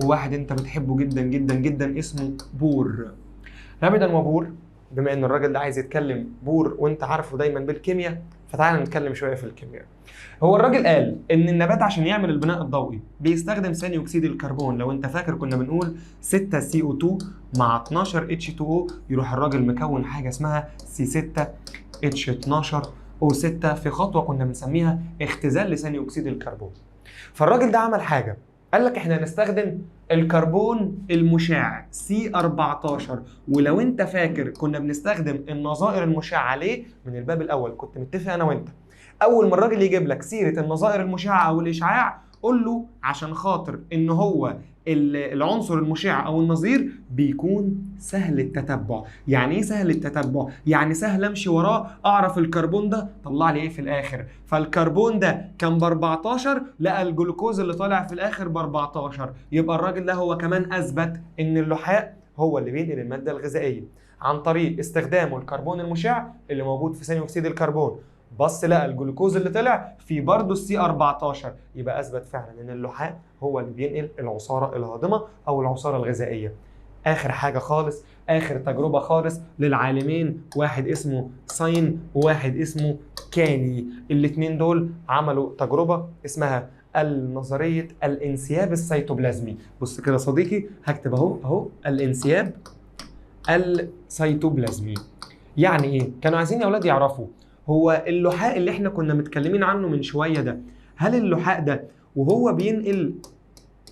وواحد انت بتحبه جدا جدا جدا اسمه بور. رابدا وبور، بما ان الراجل ده عايز يتكلم بور وانت عارفه دايما بالكيمياء، فتعالى نتكلم شويه في الكيمياء. هو الراجل قال ان النبات عشان يعمل البناء الضوئي بيستخدم ثاني اكسيد الكربون. لو انت فاكر كنا بنقول 6 CO2 مع 12 H2O، يروح الراجل مكون حاجه اسمها C6H12O6 في خطوه كنا بنسميها اختزال لثاني اكسيد الكربون. فالراجل ده عمل حاجه، قال لك احنا هنستخدم الكربون المشع C14. ولو انت فاكر كنا بنستخدم النظائر المشعه ليه من الباب الاول، كنت متفق انا وانت اول ما الراجل يجيب لك سيره النظائر المشعه او الاشعاع قول له عشان خاطر ان هو العنصر المشع او النظير بيكون سهل التتبع. يعني ايه سهل التتبع؟ يعني سهل امشي وراه اعرف الكربون ده طلع لي ايه في الاخر. فالكربون ده كان ب 14، لقى الجلوكوز اللي طالع في الاخر ب 14، يبقى الراجل ده هو كمان اثبت ان اللحاء هو اللي بينقل الماده الغذائيه عن طريق استخدامه الكربون المشع اللي موجود في ثاني اكسيد الكربون. بص لقى الجلوكوز اللي طلع في برضه السي 14، يبقى اثبت فعلا ان اللحاء هو اللي بينقل العصاره الهاضمه او العصاره الغذائيه. اخر حاجه خالص، اخر تجربه خالص للعالمين، واحد اسمه ساين وواحد اسمه كاني. الاثنين دول عملوا تجربه اسمها النظريه الانسياب السيتوبلازمي. بص كده صديقي، هكتب اهو الانسياب السيتوبلازمي. يعني ايه؟ كانوا عايزين يا اولاد يعرفوا هو اللحاء اللي احنا كنا متكلمين عنه من شويه ده، هل اللحاء ده وهو بينقل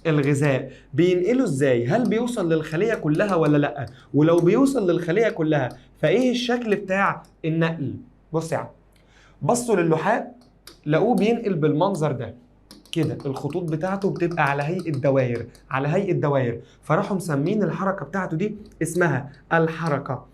الغذاء بينقله ازاي؟ هل بيوصل للخليه كلها ولا لا؟ ولو بيوصل للخليه كلها فايه الشكل بتاع النقل؟ بص يا عم، بصوا للحاء لقوه بينقل بالمنظر ده كده، الخطوط بتاعته بتبقى على هيئه دوائر، على هيئه دوائر، فراحوا مسمين الحركه بتاعته دي اسمها الحركه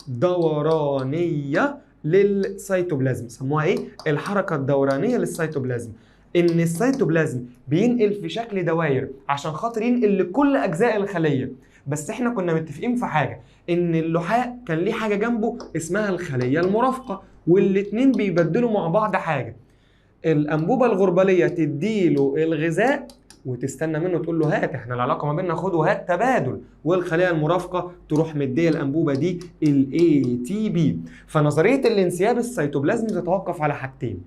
الدورانيه للسيتوبلازم. سموها ايه؟ الحركه الدورانيه للسيتوبلازم. ان السيتوبلازم بينقل في شكل دوائر عشان خاطر ينقل لكل اجزاء الخليه. بس احنا كنا متفقين في حاجه، ان اللحاء كان ليه حاجه جنبه اسمها الخليه المرافقه، والاتنين بيبدلوا مع بعض حاجه. الانبوبه الغرباليه تديله الغذاء وتستنى منه تقول له هات، احنا العلاقه ما بيننا خد وهات تبادل، والخليه المرافقه تروح مديه الانبوبه دي ATP. فنظريه الانسياب السيتوبلازمي تتوقف على حاجتين،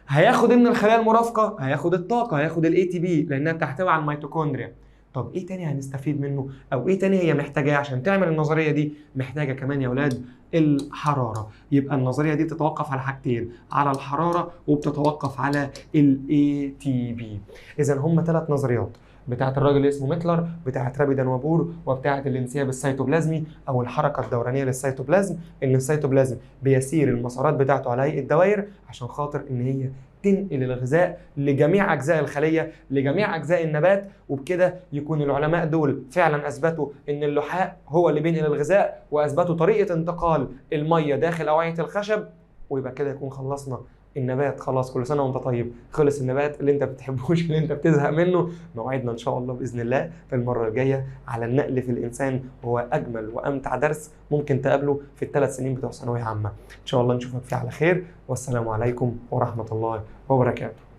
هياخد من الخلايا المرافقه، هياخد الطاقه، هياخد ATP لانها بتحتوي على الميتوكوندريا. طب ايه تاني هنستفيد منه؟ او ايه تاني هي محتاجاه عشان تعمل النظريه دي؟ محتاجه كمان يا اولاد الحراره. يبقى النظريه دي بتتوقف على حاجتين، على الحراره وبتتوقف على ATP. اذا هم 3 نظريات، بتاعت الراجل اللي اسمه ميتلر، بتاعت رابدا وبور، وبتاعت الانسياب السيتوبلازمي او الحركه الدورانيه للسيتوبلازم. ان السيتوبلازم بيسير المسارات بتاعته على هيئه دوائر عشان خاطر ان هي تنقل الغذاء لجميع اجزاء الخليه، لجميع اجزاء النبات. وبكده يكون العلماء دول فعلا اثبتوا ان اللحاء هو اللي بينقل الغذاء، واثبتوا طريقه انتقال الميه داخل اوعيه الخشب. ويبقى كده يكون خلصنا النبات. خلاص، كل سنه وانت طيب، خلص النبات اللي انت بتحبوش اللي انت بتزهق منه. موعدنا ان شاء الله باذن الله في المره الجايه على النقل في الانسان، وهو اجمل وامتع درس ممكن تقابله في ال3 سنين بتوع ثانويه عامه. ان شاء الله نشوفك فيه على خير، والسلام عليكم ورحمه الله وبركاته.